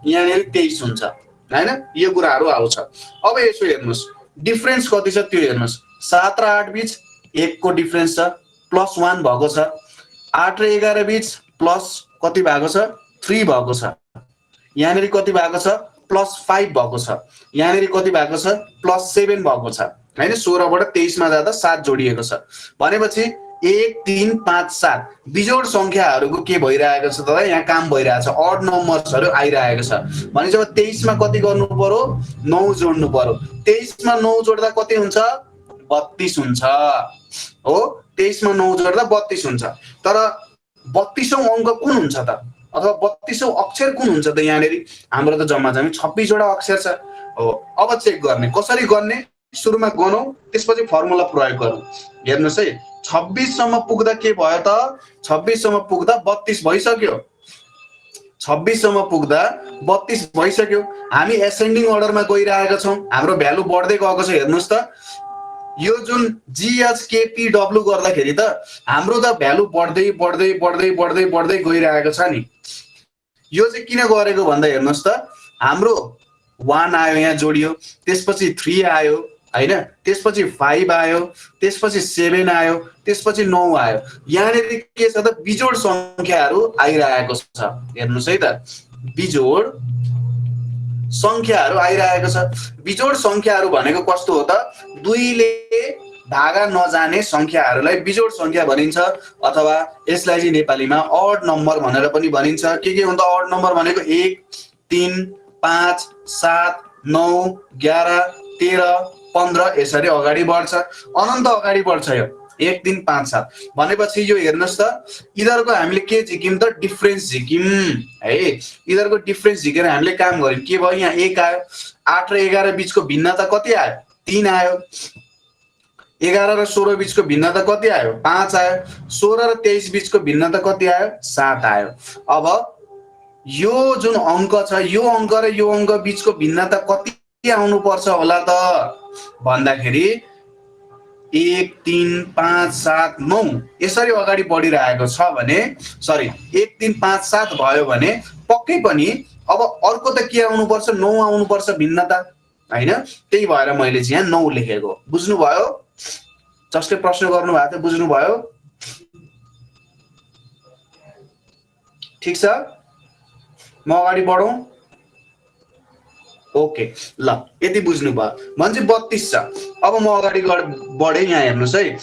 यहाँनिर 23 हुन्छ हैन, यो कुराहरू आउँछ। अब यसो हेर्नुहोस् डिफरेन्स कति छ त्यो हेर्नुहोस्, 7 र 8 बीच 1 को डिफरेन्स छ, +1 भएको छ। 8 र 11 बीच प्लस कति भएको छ, 3 भएको छ। यहाँनिर कति भएको छ, +5 भएको छ। यहाँनिर कति भएको छ, +7 भएको छ हैन। 16 बाट 23 मा जाँदा 7 जोडिएको छ भनेपछि 1 3 5 7 बिजोड संख्याहरूको के भइरहेको छ त, यहाँ काम भइरहेछ, अड नम्बर्सहरू आइरहेको छ भने जब 23 मा कति गर्नु पर्यो, 9 जोड्नु पर्यो। 23 मा 9 जोड्दा कति हुन्छ, 32 हुन्छ हो। 23 मा 9 जोड्दा 32 हुन्छ। तर 32औं अङ्क कुन हुन्छ त, अथवा 32औं अक्षर कुन हुन्छ त, यहाँनिर हाम्रो त जम्मा जम्मी 26 वटा अक्षर छ हो। अब चेक गर्ने कसरी गर्ने, सुरुमा गनौँ त्यसपछि फर्मुला प्रयोग गरौँ। हेर्नुहोस् है 26 सम्म पुग्दा के भयो त, 26 सम्म पुग्दा 32 भइसक्यो। 26 सम्म पुग्दा 32 भइसक्यो। हामी एसेन्डिङ अर्डरमा गइरहेका छौँ, हाम्रो भ्यालु बढ्दै गएको छ। हेर्नुहोस् त यो जुन जिएचकेपीडब्लु गर्दाखेरि त हाम्रो त भ्यालु बढ्दै बढ्दै बढ्दै बढ्दै बढ्दै गइरहेको छ नि। यो चाहिँ किन गरेको भन्दा हेर्नुहोस् त हाम्रो 1 आयो यहाँ जोडियो, त्यसपछि 3 आयो हैन, त्यसपछि 5 आयो, त्यसपछि 7 आयो, त्यसपछि 9 आयो। यहाँनिर के छ त बिजोड संख्याहरू आइरहेको छ। हेर्नुहोस् है त बिजोड संख्याहरू आइरहेको छ। बिजोड संख्याहरू भनेको कस्तो हो त, 2 ले भागा नजाने संख्याहरूलाई बिजोड संख्या भनिन्छ, अथवा यसलाई चाहिँ नेपालीमा अड नम्बर भनेर पनि भनिन्छ। के हुन्छ अड नम्बर भनेको 1 3 5 7 9 11 13 15 यसरी अगाडि बढ्छ, अनन्त अगाडि बढ्छ। यो 1 3 5 7 भनेपछि यो हेर्नुहोस् त यिनीहरूको हामीले के झिक्यौँ त, डिफरेन्स झिक्यौँ है। यिनीहरूको डिफरेन्स झिकेर हामीले काम गर्यौँ। के भयो, यहाँ 1 आयो। 8 र 11 बीचको भिन्नता कति आयो, 3 आयो। 11 र 16 बीचको भिन्नता कति आयो, 5 आयो। 16 र 23 बीचको भिन्नता कति आयो, 7 आयो। अब यो जुन अङ्क छ, यो अङ्क र यो अङ्क बीचको भिन्नता कति आउनु पर्छ होला त भन्दाखेरि 1 3 5 7 9 यसरी अगाडि बढिरहेको छ भने, सरी 1 3 5 7 भयो भने पक्कै पनि अब अर्को त के आउनु पर्छ, 9 आउनु पर्छ भिन्नता हैन। त्यही भएर मैले चाहिँ यहाँ 9 लेखेको। बुझ्नुभयो, जसले प्रश्न गर्नु भएको थियो बुझ्नुभयो, ठीक छ। म अगाडि बढौँ, ओके ल यति बुझ्नुभयो भने चाहिँ 32 छ। अब म अगाडि बढेँ, यहाँ हेर्नुहोस् है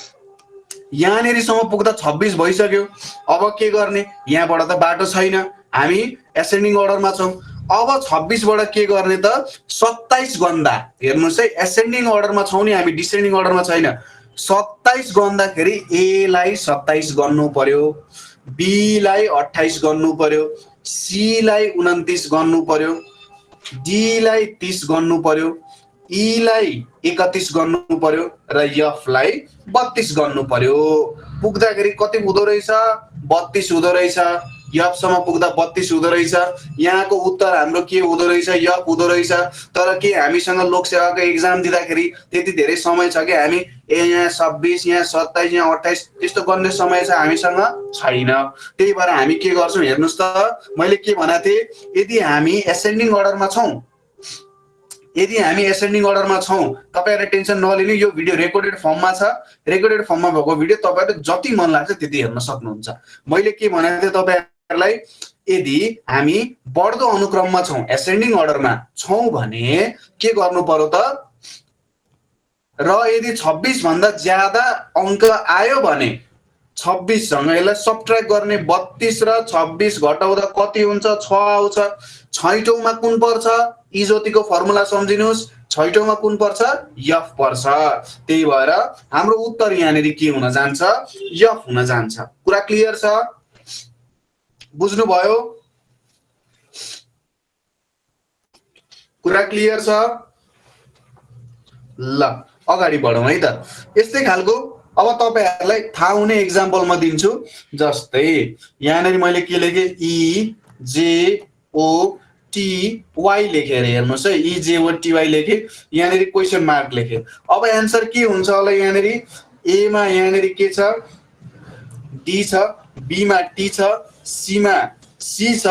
यहाँनिरसम्म पुग्दा 26 भइसक्यो। अब के गर्ने, यहाँबाट त बाटो छैन, हामी एसेन्डिङ अर्डरमा छौँ। अब 26 बाट के गर्ने त, 27 गन्दा। हेर्नुहोस् है एसेन्डिङ अर्डरमा छौँ नि हामी, डिसेन्डिङ अर्डरमा छैन। 27 गन्दाखेरि ए लाई 27 गर्नु पर्यो, बी लाई 28 गर्नु पर्यो, सी लाई 29 गर्नु पर्यो, डी लाई 30 गर्नु पर्यो, ई लाई 31 गर्नु पर्यो र एफ लाई 32 गर्नु पर्यो। पुग्दाखेरि कति हुँदो रहेछ, 32 हुँदो रहेछ। एफ सम्म पुग्दा 32 हुँदो रहेछ। यहाँको उत्तर हाम्रो के हुँदो रहेछ, एफ हुँदो रहेछ। तर के हामीसँग लोकसेवाको एक्जाम दिँदाखेरि त्यति धेरै समय छ कि हामी यहाँ 26 यहाँ 27 यहाँ 28 त्यस्तो गर्ने समय छ हामीसँग छैन। त्यही भएर हामी के गर्छौँ, हेर्नुहोस् त मैले के भनेको थिएँ, यदि हामी एसेन्डिङ अर्डरमा छौँ, यदि हामी एसेन्डिङ अर्डरमा छौँ, तपाईहरुले टेन्सन नलिनु, यो भिडियो रेकर्डेड फर्ममा छ। रेकर्डेड फर्ममा भएको भिडियो तपाईहरुले जति मन लाग्छ त्यति हेर्न सक्नुहुन्छ। मैले के भनेको थिएँ तपाईहरुलाई, यदि हामी बढ्दो अनुक्रममा छौं, एसेन्डिङ अर्डरमा छौं भने के गर्नु पर्यो त, र यदि 26 भन्दा ज्यादा अंक आयो भने 26 सँग यसलाई सबट्र्याक्ट गर्ने, 32 र 26 घटाउँदा कति हुन्छ, 6 आउँछ। छैटौंमा कुन पर्छ, इजोतीको फर्मुला सम्झिनुस्, छैटौंमा कुन पर्छ, एफ पर्छ। त्यही भएर हाम्रो उत्तर यहाँनेर के हुन जान्छ, एफ हुन जान्छ। कुरा क्लियर छ, बुझ्नुभयो? कुरा क्लियर छ? ल अगाडि बढौं है त। यस्तै खालको अब तपाईहरुलाई थाहा हुने एक्जाम्पल म दिन्छु। जस्तै यहाँनेर मैले के लेखे, ई जे ओ टी वाई लेखेर हेर्नुस् है, ई जे ओ टी वाई लेखे, यहाँनेर क्वेशन मार्क लेखे। अब एन्सर के हुन्छ होला, यहाँनेर ए मा यहाँनेर के छ, डी छ, बी मा टी छ, सी मा सी छ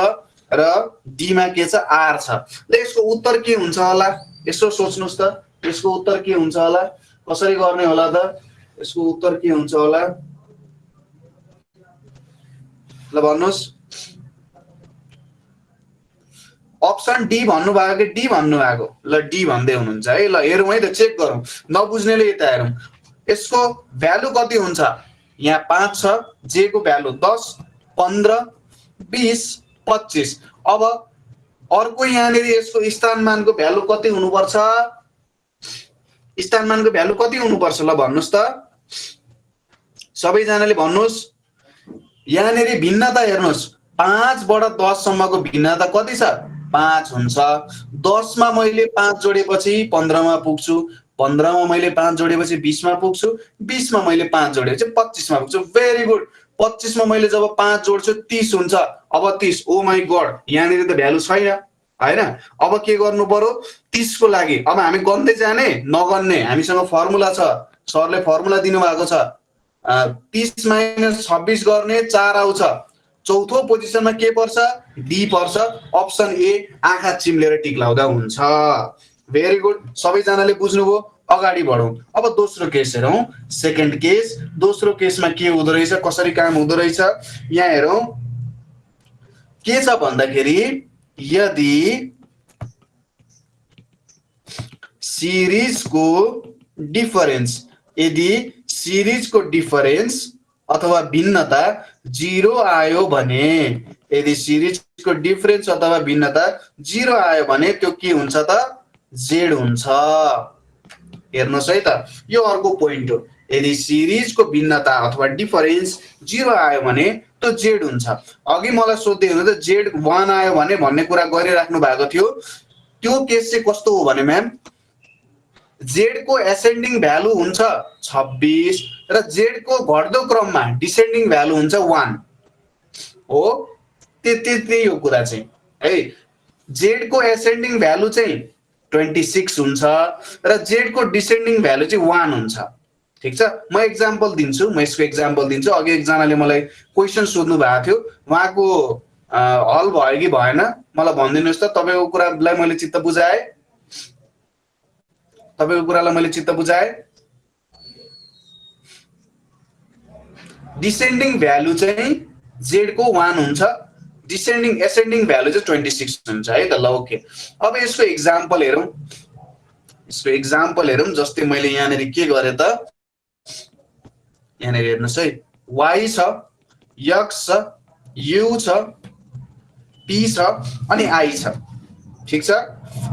र डी मा के छ, आर छ। ल यसको उत्तर के हुन्छ होला, यसो सोच्नुस् त, यसको उत्तर के हुन्छ होला, कसरी गर्ने होला त, यसको उत्तर के हुन्छ होला, ल भन्नुस्। अप्सन डी भन्नु भएको कि डी भन्नु भएको? ल डी भन्दै हुनुहुन्छ है। ल हेरौँ है त, चेक गरौँ, नबुझ्नेले यता हेरौँ। यसको भ्यालु कति हुन्छ, यहाँ 5 छ, जे को भ्यालु 10, 15, 20, 25। अब अर्को यहाँनेर यसको स्थानमानको भ्यालु कति हुनुपर्छ, स्थानमानको भ्यालु कति हुनुपर्छ, ल भन्नुस् त, सबैजनाले भन्नुस्। यहाँनेर भिन्नता हेर्नुस्, 5 बाट 10 सम्मको भिन्नता कति छ, 5 हुन्छ। 10 मा मैले 5 जोडेपछि 15 मा पुग्छु, 15 मा मैले 5 जोडेपछि 20 मा पुग्छु, 20 मा मैले 5 जोडेपछि 25 मा पुग्छु। Very good. 25 मा मैले जब 5 जोड्छु 30 हुन्छ। अब 30, ओ माई गॉड, यहाँनेर त भ्यालु छैन हैन। अब के गर्नु पर्यो, 30 को लागि अब हामी गन्दै जाने नगन्ने, हामीसँग फर्मुला छ, सरले फर्मुला दिनु भएको छ। 30 माइनस 26 गर्ने 4 आउँछ। चौथो पोजिसनमा के पर्छ, डी पर्छ। अप्सन ए आँखा चिम्लेर टिक लाउँदा हुन्छ। भेरी गुड, सबैजनाले बुझ्नुभयो। अगाडि बढौं। अब दोस्रो केस हेरौं, सेकेन्ड केस। दोस्रो केसमा के हुँदो रहेछ, कसरी काम हुँदो रहेछ, यहाँ हेरौं। के छ भन्दाखेरि, यदि सिरिजको डिफरेन्स, यदि सिरिजको डिफरेन्स अथवा भिन्नता 0 आयो भने, यदि सिरिजको डिफरेन्स अथवा भिन्नता 0 आयो भने त्यो के हुन्छ त, जेड हुन्छ। हेर्नुस् है त, यो अर्को पोइन्ट हो। यदि सिरिजको भिन्नता अथवा डिफरेन्स 0 आयो भने त्यो जेड हुन्छ। अघि मलाई सोध्दै हुनु त जेड 1 आयो भने भन्ने कुरा गरिराख्नु भएको थियो। त्यो केस चाहिँ कस्तो हो भने म्याम, जेड को एसेन्डिङ भ्यालु हुन्छ 26 र जेड को घट्दो क्रममा डिसेन्डिङ भ्यालु हुन्छ 1 हो। त्यही हो कुरा चाहिँ है। जेड को एसेन्डिङ भ्यालु चाहिँ 26 हुन्छ र जेड को डिसेन्डिङ भ्यालु चाहिँ 1 हुन्छ। ठीक छ, म एक्जाम्पल दिन्छु, म यसको एक्जाम्पल दिन्छु। अघि एकजनाले मलाई क्वेशन सोध्नु भएको थियो, उहाँको हल भयो कि भएन मलाई भनिदिनुस् त। तपाईको कुरालाई मैले चित्त बुझाए, तपाईको कुरालाई मैले चित्त बुझाए। डिसेन्डिङ भ्यालु चाहिँ जेड को 1 हुन्छ, डिसेन्डिङ एसेन्डिङ भ्यालु चाहिँ 26 हुन्छ है त। ल ओके, अब यसको एक्जाम्पल हेरौं। यसको एक्जाम्पल हेरौं। जस्तै मैले यहाँनेर के गरे त, यहाँनेर हेर्नुस् है, y छ, x छ, u छ, p छ अनि i छ। ठीक छ,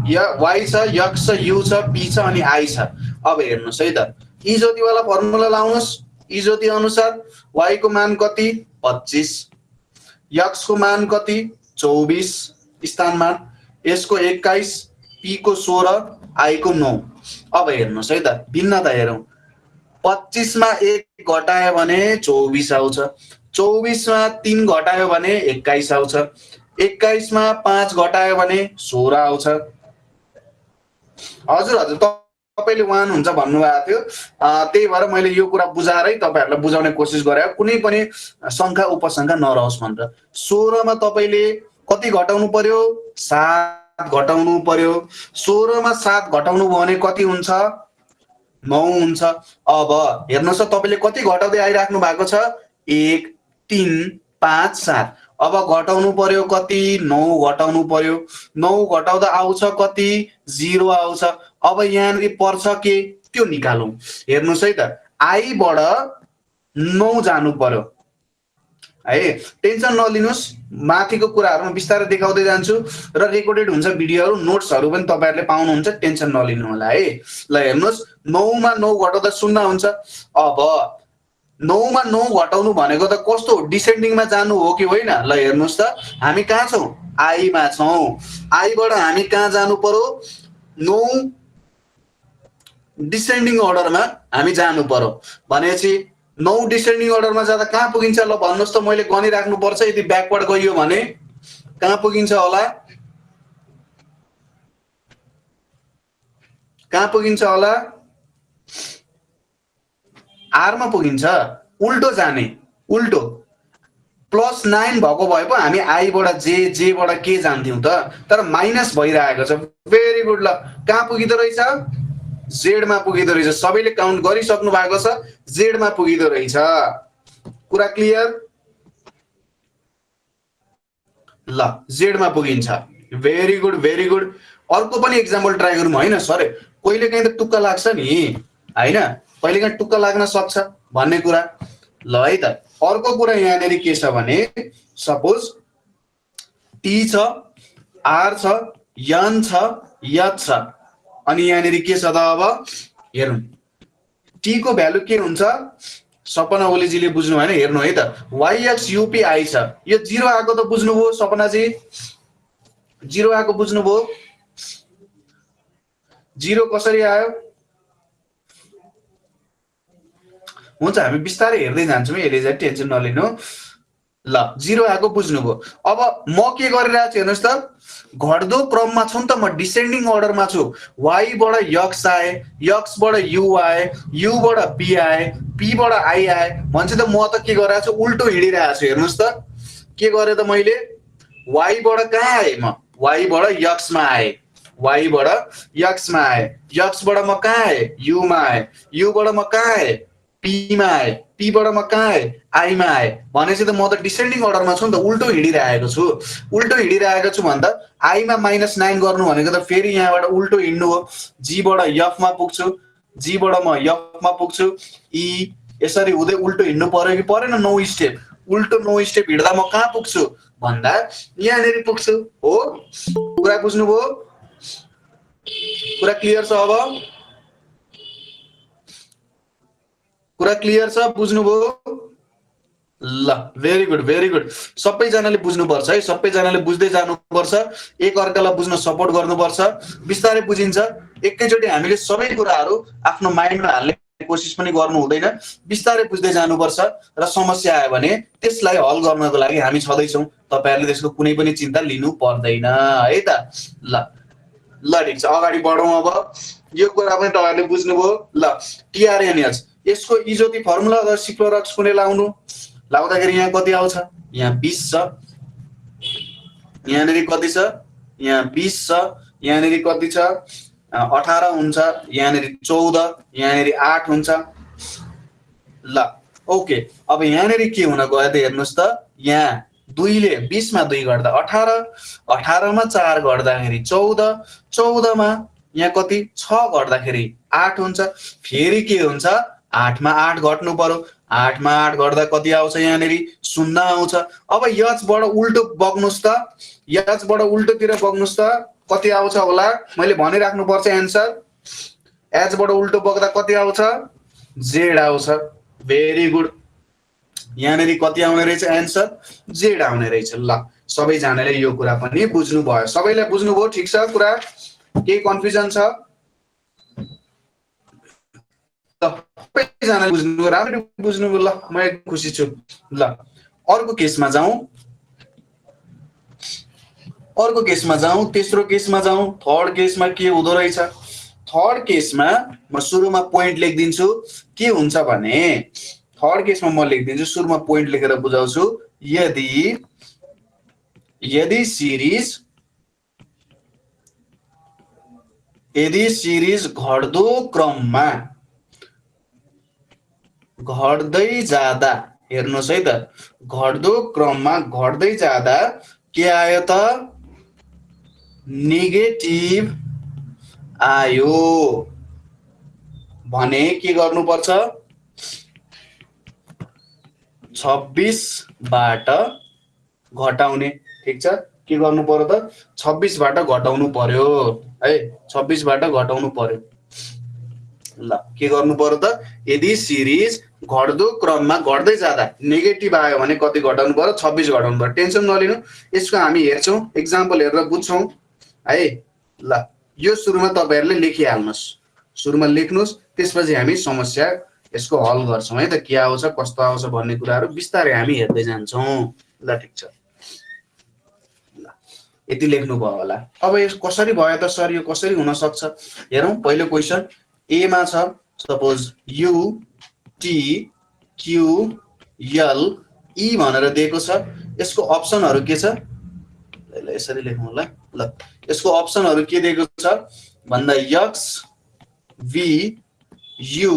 y छ, x छ, u छ, p छ अनि i छ। अब हेर्नुस् है त, इजोती वाला फर्मुला लाउनुस्। इजोती अनुसार y को मान कति, 25, x को मान कति, 24 स्थानमा, यसको 21, p को 16, i को 9। अब हेर्नुस् है त, भिन्नता हेरौं। 25 मा 1 घटायो भने 24 आउँछ, 24 मा 3 घटायो भने 21 आउँछ, 21 मा 5 घटायो भने 16 आउँछ। हजुर हजुर, तपाईले 1 हुन्छ भन्नुभएको थियो, त्यही भएर मैले यो कुरा बुझाएरै तपाईहरुलाई बुझाउने कोसिस गरे, कुनै पनि शंका उपशंका नरहोस् भनेर। 16 मा तपाईले कति घटाउनु पर्यो, 7 घटाउनु पर्यो। 16 मा 7 घटाउनु भयो भने कति हुन्छ, 9 हुन्छ। अब हेर्नुस् त, तपाईले कति घटाउँदै आइराख्नु भएको छ, 1, 3, 5, 7। अब घटाउनु पर्यो कति, 9 घटाउनु पर्यो, 9 घटाउँदा आउँछ कति, 0 आउँछ। अब यहाँनिर पर्छ के, त्यो निकालौँ। हेर्नुहोस् है त, आई बाट 9 जानु पर्यो है। टेन्सन नलिनुहोस्, माथिको कुराहरू म बिस्तारै देखाउँदै जान्छु र रेकर्डेड हुन्छ भिडियोहरू, नोट्सहरू पनि तपाईँहरूले पाउनुहुन्छ, टेन्सन नलिनु होला है। ल हेर्नुहोस्, 9 मा 9 घटाउँदा 0 हुन्छ। अब 9 मा 9 घटाउनु भनेको त कस्तो हो, डिसेन्डिङमा जानु हो कि होइन? ल हेर्नुहोस् त, हामी कहाँ छौँ, आईमा छौँ। आईबाट हामी कहाँ जानु पर्यो, 9 डिसेन्डिङ अर्डरमा हामी जानु पर्यो। भनेपछि 9 डिसेन्डिङ अर्डरमा जाँदा कहाँ पुगिन्छ, ल भन्नुहोस् त, मैले गनिराख्नुपर्छ। यदि ब्याकवर्ड गइयो भने कहाँ पुगिन्छ होला, कहाँ पुगिन्छ होला, आरमा पुगिन्छ। उल्टो जाने, उल्टो +9 भएको भए पो हामी आईबाट जेबाट के जान्थ्यौँ त, तर माइनस भइरहेको छ। Very good. ल कहाँ पुगिँदो रहेछ, जेडमा पुगिँदो रहेछ। सबैले काउन्ट गरिसक्नु भएको छ, जेडमा पुगिँदो रहेछ। कुरा क्लियर? ल जेडमा पुगिन्छ। Very good, very good. अर्को पनि एक्जाम्पल ट्राई गरौँ होइन सर, कहिलेकाहीँ त टुक्का लाग्छ नि होइन, कहिलेकाहीँ टुक्का लाग्न सक्छ भन्ने कुरा। ल है त, अर्को कुरा यहाँनिर के छ भने, सपोज टी छ, आर छ, एन छ, एच छ, अनि यहाँनिर के छ त, अब हेरौँ टी को भ्यालु के हुन्छ, सपना ओलीजीले बुझ्नु भएन, हेर्नु है त, वाइएक्स युपिआई छ। यो 0 आएको त बुझ्नुभयो सपनाजी, 0 आएको बुझ्नुभयो, 0 कसरी आयो? हुन्छ, हामी बिस्तारै हेर्दै जान्छौँ, यसले चाहिँ टेन्सन नलिनु। ल 0 आएको बुझ्नुभयो। अब म के गरिरहेको छु हेर्नुहोस् त, घट्दो क्रममा छु नि त, म डिसेन्डिङ अर्डरमा छु। वाईबाट यक्स आए, यक्सबाट यु आए, युबाट पी आए, पीबाट आई आए भन्छ त, म त के गरिरहेको छु, उल्टो हिँडिरहेको छु। हेर्नुहोस् त के गरेँ त मैले, वाईबाट कहाँ आएँ म, वाईबाट यक्समा आएँ, वाईबाट यक्समा आएँ, यक्सबाट म कहाँ आएँ, युमा आएँ, युबाट म कहाँ आएँ, पीमा आए, पीबाट म कहाँ आएँ, आईमा आएँ। भनेपछि त म त डिसेन्डिङ अर्डरमा छु नि त, उल्टो हिँडिरहेको छु। उल्टो हिँडिरहेको छु भन्दा आईमा -9 गर्नु भनेको त फेरि यहाँबाट उल्टो हिँड्नु हो। जीबाट यफमा पुग्छु, जीबाट म यफमा पुग्छु, ई यसरी हुँदै उल्टो हिँड्नु पर्यो कि परेन? 9 स्टेप, उल्टो 9 स्टेप हिँड्दा म कहाँ पुग्छु भन्दा यहाँनिर पुग्छु हो। कुरा बुझ्नुभयो? कुरा क्लियर छ? अब कुरा क्लियर छ, बुझ्नुभयो? ल भेरी गुड, भेरी गुड। सबैजनाले बुझ्नुपर्छ है, सबैजनाले बुझ्दै जानुपर्छ, एक अर्कालाई बुझ्न सपोर्ट गर्नुपर्छ। बिस्तारै बुझिन्छ, एकैचोटि हामीले सबै कुराहरू आफ्नो माइन्डमा हाल्ने कोसिस पनि गर्नु हुँदैन, बिस्तारै बुझ्दै जानुपर्छ। र समस्या आयो भने त्यसलाई हल गर्नको लागि हामी छँदैछौँ, तपाईँहरूले त्यसको कुनै पनि चिन्ता लिनु पर्दैन है त। ल ल ठिक छ, अगाडि बढौँ। अब यो कुरा पनि तपाईँहरूले बुझ्नुभयो। ल टिआरएनएच, यसको इजोती फर्मुला अथवा सिक्लोरक्स कुनै लाउनु, लाउँदाखेरि यहाँ कति आउँछ, यहाँ 20 छ, यहाँनिर कति छ, यहाँ 20 छ, यहाँनिर कति छ, 18 हुन्छ, यहाँनिर 14, यहाँनिर 8 हुन्छ। ल ओके, अब यहाँनिर के हुन गयो त हेर्नुहोस् त, यहाँ 2 ले 20 मा 2 गर्दा 18, 18 मा 4 गर्दाखेरि 14, 14 मा यहाँ कति 6 गर्दाखेरि 8 हुन्छ। फेरि के हुन्छ, 8 मा 8 घट्नु पर्यो, 8 मा 8 गर्दा कति आउँछ, यहाँनिर 0 आउँछ। अब यचबाट उल्टो बग्नुहोस् त, यचबाट उल्टोतिर बग्नुहोस् त, कति आउँछ होला, मैले भनिराख्नुपर्छ एन्सर। एचबाट उल्टो बग्दा कति आउँछ, जेड आउँछ। भेरी गुड, यहाँनिर कति आउने रहेछ एन्सर, जेड आउने रहेछ। ल सबैजनाले यो कुरा पनि बुझ्नुभयो, सबैलाई बुझ्नुभयो? ठिक छ, कुरा केही कन्फ्युजन छ? सबैजनाले बुझ्नुभयो, राम्ररी बुझ्नुभयो। ल म एकदम खुसी छु। ल अर्को केसमा जाउँ, अर्को केसमा जाउँ, तेस्रो केसमा जाउँ। थर्ड केसमा के हुँदो रहेछ, थर्ड केसमा म सुरुमा पोइन्ट लेखिदिन्छु। के हुन्छ भने थर्ड केसमा म लेखिदिन्छु, सुरुमा पोइन्ट लेखेर बुझाउँछु। यदि यदि सिरिज घट्दो क्रममा घट्दै जाँदा हेर्नुहोस् है त, घट्दो क्रममा घट्दै जाँदा के आयो त, नेगेटिभ आयो भने के गर्नुपर्छ, 26 बाट घटाउने। ठिक छ, के गर्नु पर्यो त, 26 बाट घटाउनु पर्यो है, 26 बाट घटाउनु पर्यो। ल के गर्नु पर्यो त, यदि सिरिज घट्दो क्रममा घट्दै जाँदा नेगेटिभ आयो भने कति घटाउनु पर्यो, 26 घटाउनु पर्यो। टेन्सन नलिनु, यसको हामी हेर्छौँ, एक्जाम्पल हेरेर बुझ्छौँ है। ल यो सुरुमा तपाईहरुले लेखिहाल्नुस्, सुरुमा लेख्नुस्, त्यसपछि हामी समस्या यसको हल गर्छौँ है त, के आउँछ कस्तो आउँछ भन्ने कुराहरू बिस्तारै हामी हेर्दै जान्छौँ। ल ठिक छ, ल यति लेख्नु भयो होला। अब यो कसरी भयो त सर, यो कसरी हुन सक्छ, हेरौँ। पहिलो क्वेशन ए मा छ, suppose U T Q L E भनेर दिएको छ। यसको अप्सनहरू के छ, ल यसरी लेखौँ ल। ल यसको अप्सनहरू के दिएको छ भन्दा एक्स भी यु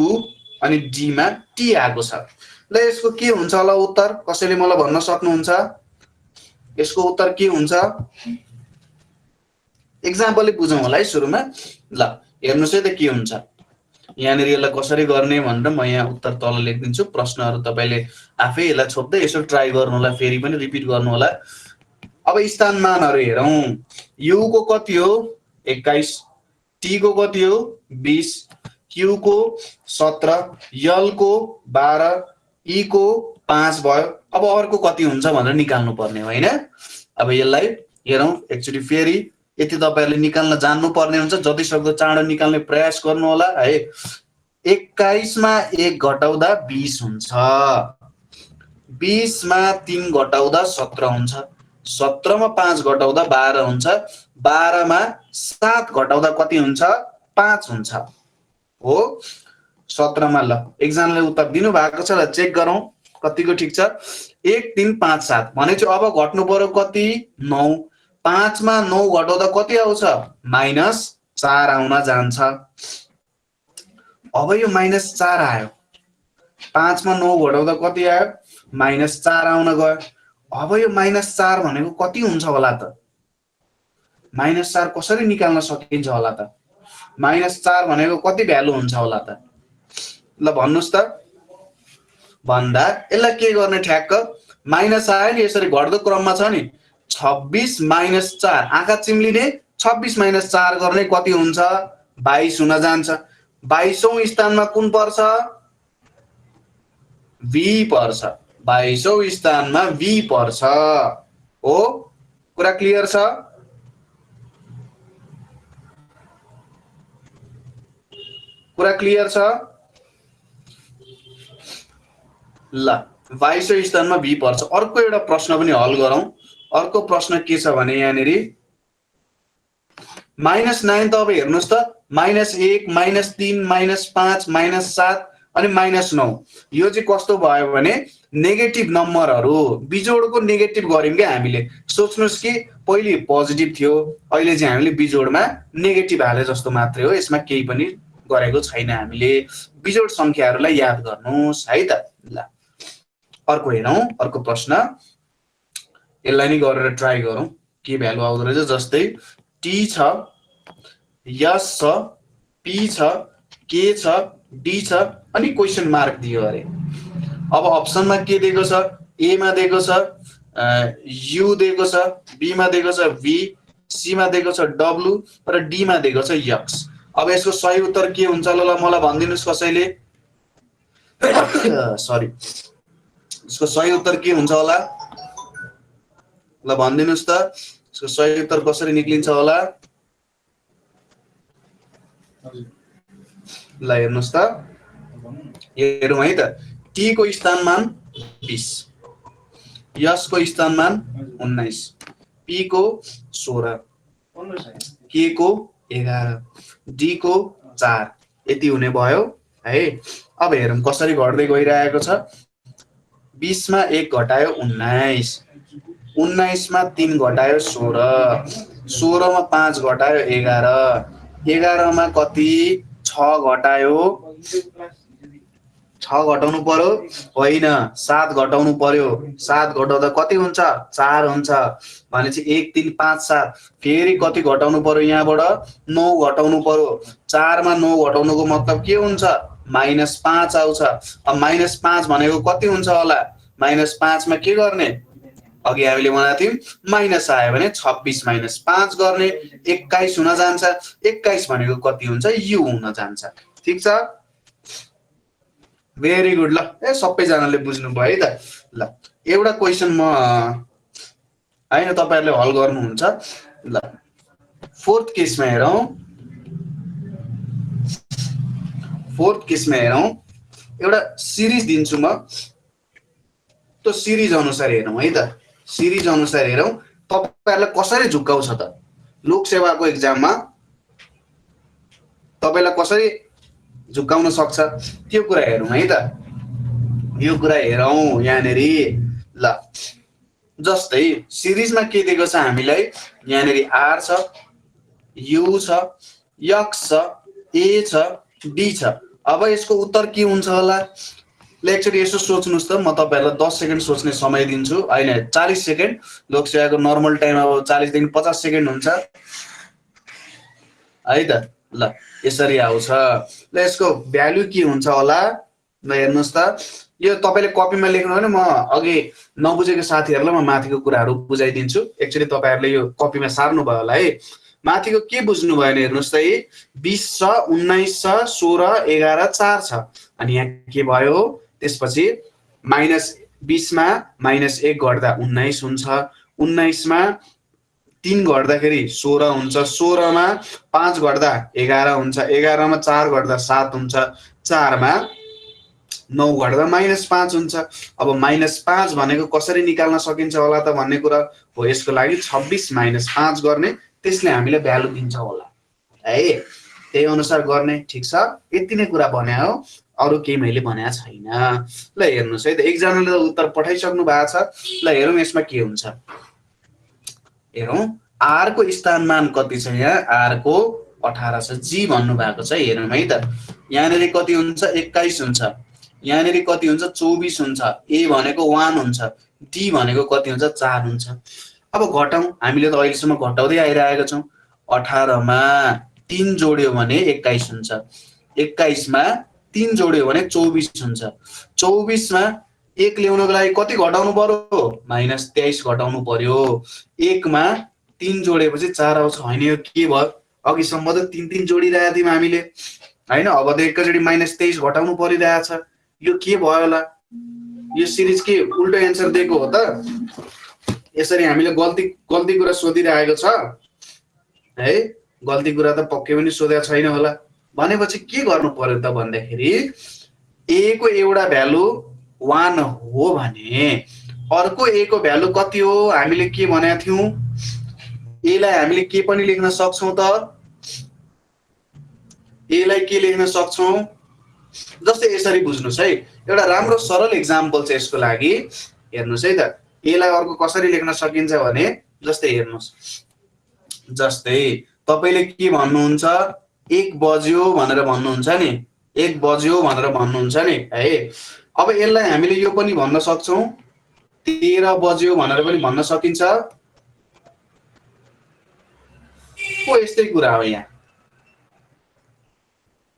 अनि डी मा टी आएको छ। ल यसको के हुन्छ होला उत्तर, कसैले मलाई भन्न सक्नुहुन्छ यसको उत्तर के हुन्छ? एक्जाम्पलले बुझौँ होला है सुरुमा। ल हेर्नुहोस् है त के हुन्छ, यहाँनिर यसलाई कसरी गर्ने भनेर म यहाँ उत्तर तल लेखिदिन्छु। प्रश्नहरू तपाईँले आफै यसलाई छोप्दै यसो ट्राई गर्नु होला, फेरि पनि रिपिट गर्नु होला। अब स्थानमानहरू हेरौँ, यु को कति हो 21, टी को कति हो 20, क्यू को 17, यल को 12, ई को 5 भयो। अब अर्को कति हुन्छ भनेर निकाल्नु पर्ने होइन। अब यसलाई हेरौँ एकचोटि फेरि, यति तपाईहरुले निकाल्न जान्नु पर्ने हुन्छ, जति सक्दो चाँडो निकाल्ने प्रयास गर्नु होला है। 21 मा 1 घटाउँदा 20 हुन्छ, 20 मा 3 घटाउँदा 17 हुन्छ, 17 मा 5 घटाउँदा 12 हुन्छ, 12 मा 7 घटाउँदा कति हुन्छ 5 हुन्छ हो। 17 मा ल एकजनाले उत्तर दिनु भएको छ, ल चेक गरौँ कतिको ठिक छ। 1 3 5 7 भनेपछि अब घट्नु पर्यो कति 9, 5 मा 9 घटाउँदा कति आउँछ -4 आउन जान्छ। अब यो -4 आयो, 5 मा 9 घटाउँदा कति आयो -4 आउन गयो। अब यो -4 भनेको कति हुन्छ होला त, -4 कसरी निकाल्न सकिन्छ होला त, -4 भनेको कति भ्यालु हुन्छ होला त, ल भन्नुस् त। भन्दा यसलाई के गर्ने ठ्याक्क, माइनस आयो नि यसरी घट्दो क्रममा छ नि, 26 - 4 आँखा चिम्लिने, 26 - 4 गर्ने कति हुन्छ 22 हुन जान्छ। 22औं स्थानमा कुन पर्छ, भी पर्छ, 22औं स्थानमा भी पर्छ हो। कुरा क्लियर छ, कुरा क्लियर छ। ल 22औं स्थानमा भी पर्छ। अर्को एउटा प्रश्न पनि हल गरौँ। अर्को प्रश्न के छ भने यहाँनिर -9 त अब हेर्नुहोस् त, -1 -3 -5 -7 अनि -9 यो चाहिँ कस्तो भयो भने नेगेटिभ नम्बरहरू, बिजोडको नेगेटिभ गर्यौं क्या हामीले। सोच्नुस् कि पहिले पोजिटिभ थियो, अहिले चाहिँ हामीले बिजोडमा नेगेटिभ हाले जस्तो मात्रै हो, यसमा केही पनि गरेको छैन हामीले। बिजोड संख्याहरूलाई याद गर्नुस् है त। ल अर्को हेरौँ, अर्को प्रश्न यसलाई नै गरेर ट्राई गरौँ के भ्यालु आउँदो रहेछ। जस्तै टी छ, यस छ, पी छ, के छ, डी छ अनि क्वेसन मार्क दियो अरे। अब अप्सनमा के दिएको छ, ए मा दिएको छ यु दिएको छ, बी मा दिएको छ भी, सी मा दिएको छ डब्लु र डी मा दिएको छ एक्स। अब यसको सही उत्तर के हुन्छ ल मलाई भनिदिनुस् कसैले। सरी, यसको सही उत्तर के हुन्छ होला ल भनिदिनुस् त, यसको सही उत्तर कसरी निक्लिन्छ होला। ल हेर्नुहोस् त, हेरौँ है त। टी को स्थानमान 20, यस को स्थानमान 19, पी को 16, के को 11, डी को 4 यति हुने भयो है। अब हेरौँ कसरी घट्दै गइरहेको छ। 20 मा 1 घटायो 19, 19 मा 3 घटायो 16, 16 मा 5 घटायो 11, 11 मा कति 6 घटायो 6 घटाउनु पर्यो होइन 7 घटाउनु पर्यो 7 घटाउँदा कति हुन्छ 4 हुन्छ भनेपछि 1 3 5 7 फेरि कति घटाउनु पर्यो यहाँबाट 9 घटाउनु पर्यो 4 मा 9 घटाउनुको मतलब के हुन्छ -5 आउँछ अब -5 भनेको कति हुन्छ होला -5 मा के गर्ने अघि हामीले भनेको थियौं माइनस आयो भने 26 - 5 गर्ने 21 हुन जान्छ 21 भनेको कति हुन्छ यु हुन जान्छ ठीक छ भेरी गुड ल ए सबैजनाले बुझ्नु भयो है त ल एउटा क्वेशन म हैन तपाईहरुले हल गर्नुहुन्छ ल फोर्थ केसमा हेरौं एउटा सिरिज दिन्छु म त्यो सिरिज अनुसार हेरौं है त सिरिज अनुसार हेरौं तपाईहरुलाई कसरी झुक्काउँछ त लोक सेवाको एक्जाममा तपाईलाई कसरी झुक्काउन सक्छ त्यो कुरा हेरौं है त यो कुरा हेरौं यहाँनेरि ल जस्तै सिरिजमा के दिएको छ हामीलाई यहाँनेरि r छ u छ x छ a छ d छ अब यसको उत्तर के हुन्छ होला ल एकचोटी यसो सोच्नुस् त म तपाईहरुलाई 10 सेकेन्ड सोच्ने समय दिन्छु हैन 40 सेकेन्ड लोकसेवाको नर्मल टाइम अब 40 देखि 50 सेकेन्ड हुन्छ है त ल यसरी आउँछ ल यसको भ्यालु के हुन्छ होला ल हेर्नुस् त यो तपाईले कपीमा लेख्नु भने म अघि नबुझेको साथीहरुलाई म माथिको कुराहरु बुझाइदिन्छु एकचोटी तपाईहरुले यो कपीमा सार्नु भयो होला है माथिको के बुझ्नु भयो भने हेर्नुस् त 20 छ 19 छ 16 11 4 छ अनि यहाँ के भयो त्यसपछि -20 मा -1 गर्दा 19 हुन्छ 19 मा 3 गर्दाखेरि 16 हुन्छ 16 मा 5 गर्दा 11 हुन्छ 11 मा 4 गर्दा 7 हुन्छ 4 मा 9 गर्दा -5 हुन्छ अब -5 भनेको कसरी निकाल्न सकिन्छ होला त भन्ने कुरा हो यसको लागि 26 - 5 गर्ने त्यसले हामीले भ्यालु दिन्छ होला है त्यही अनुसार गर्ने ठीक छ यति नै कुरा भन्या हो अरु केही मैले भन्या छैन ल हेर्नुस् है त एकजनाले उत्तर पठाइसक्नु भएको छ ल हेरौं यसमा के हुन्छ हेरौं r को स्थानमान कति छ यहाँ r को 18 छ g भन्नु भएको छ हेरौं है त यहाँनेरि कति हुन्छ 21 हुन्छ यहाँनेरि कति हुन्छ 24 हुन्छ a भनेको 1 हुन्छ d भनेको कति हुन्छ 4 हुन्छ अब घटाउँ हामीले त अहिलेसम्म घटाउँदै आइरहेका छौं 18 मा 3 जोड्यो भने 21 हुन्छ 21 मा 3 जोड्यो भने 24 हुन्छ 24 मा 1 ल्याउनको लागि कति घटाउनु पर्यो -23 घटाउनु पर्यो 1 मा 3 जोडेपछि 4 आउँछ हैन यो के भयो अघिसम्म त 3 जोडिरहेका थियौं हामीले हैन अब त एकैचोटी -23 घटाउनु परिरहेछ यो के भयो होला यो सिरिज के उल्टो एन्सर दिएको हो त यसरी हामीले गल्ती कुरा सोधिरहेको छ है गल्ती कुरा त पक्कै पनि सोधेको छैन होला भनेपछि के गर्नु पर्यो त भन्दाखेरि a को एउटा भ्यालु 1 हो भने अर्को a को भ्यालु कति हो हामीले के भनेका थियौं a लाई हामीले के पनि लेख्न सक्छौं त a लाई के लेख्न सक्छौं जस्तै यसरी बुझ्नुस् है एउटा राम्रो सरल एक्जाम्पल छ यसको लागि हेर्नुस् है त a लाई अर्को कसरी लेख्न सकिन्छ भने जस्तै हेर्नुस् जस्तै तपाईले के भन्नुहुन्छ 1 बज्यो भनेर भन्नुहुन्छ नि 1 बज्यो भनेर भन्नुहुन्छ नि है अब यसलाई हामीले यो पनि भन्न सक्छौं 13 बज्यो भनेर पनि भन्न सकिन्छ को यस्तै कुरा हो यहाँ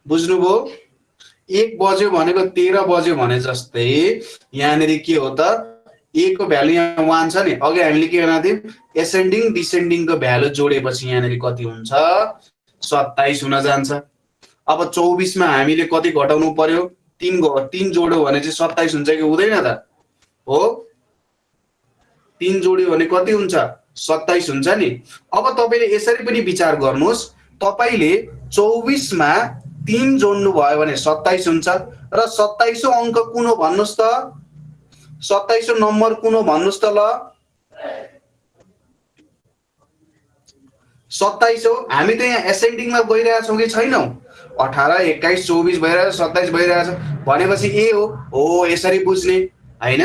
बुझ्नुभयो 1 बज्यो भनेको 13 बज्यो भने जस्तै यहाँनेरि के हो त a को भ्यालु यहाँ 1 छ नि अघि हामीले के भनेको थियौं एसेन्डिङ डिसेन्डिङ को भ्यालु जोडेपछि यहाँनेरि कति हुन्छ 27 हुन जान्छ अब 24 मा हामीले कति घटाउनु पर्यो 3 जोड्यो भने चाहिँ 27 हुन्छ कि हुँदैन त हो 3 जोड्यो भने कति हुन्छ 27 हुन्छ नि अब तपाईले यसरी पनि विचार गर्नुस् तपाईले 24 मा 3 जोड्नु भयो भने 27 हुन्छ र 27औं अंक कुन हो भन्नुस् त 27औं नम्बर कुन हो भन्नुस् त ल 27औं हामी त यहाँ एसेन्डिङ मा गइरहेका छौं कि छैनौं 18 21 24 भइरहेछ 27 भइरहेछ भनेपछि ए हो यसरी बुझ्ने हैन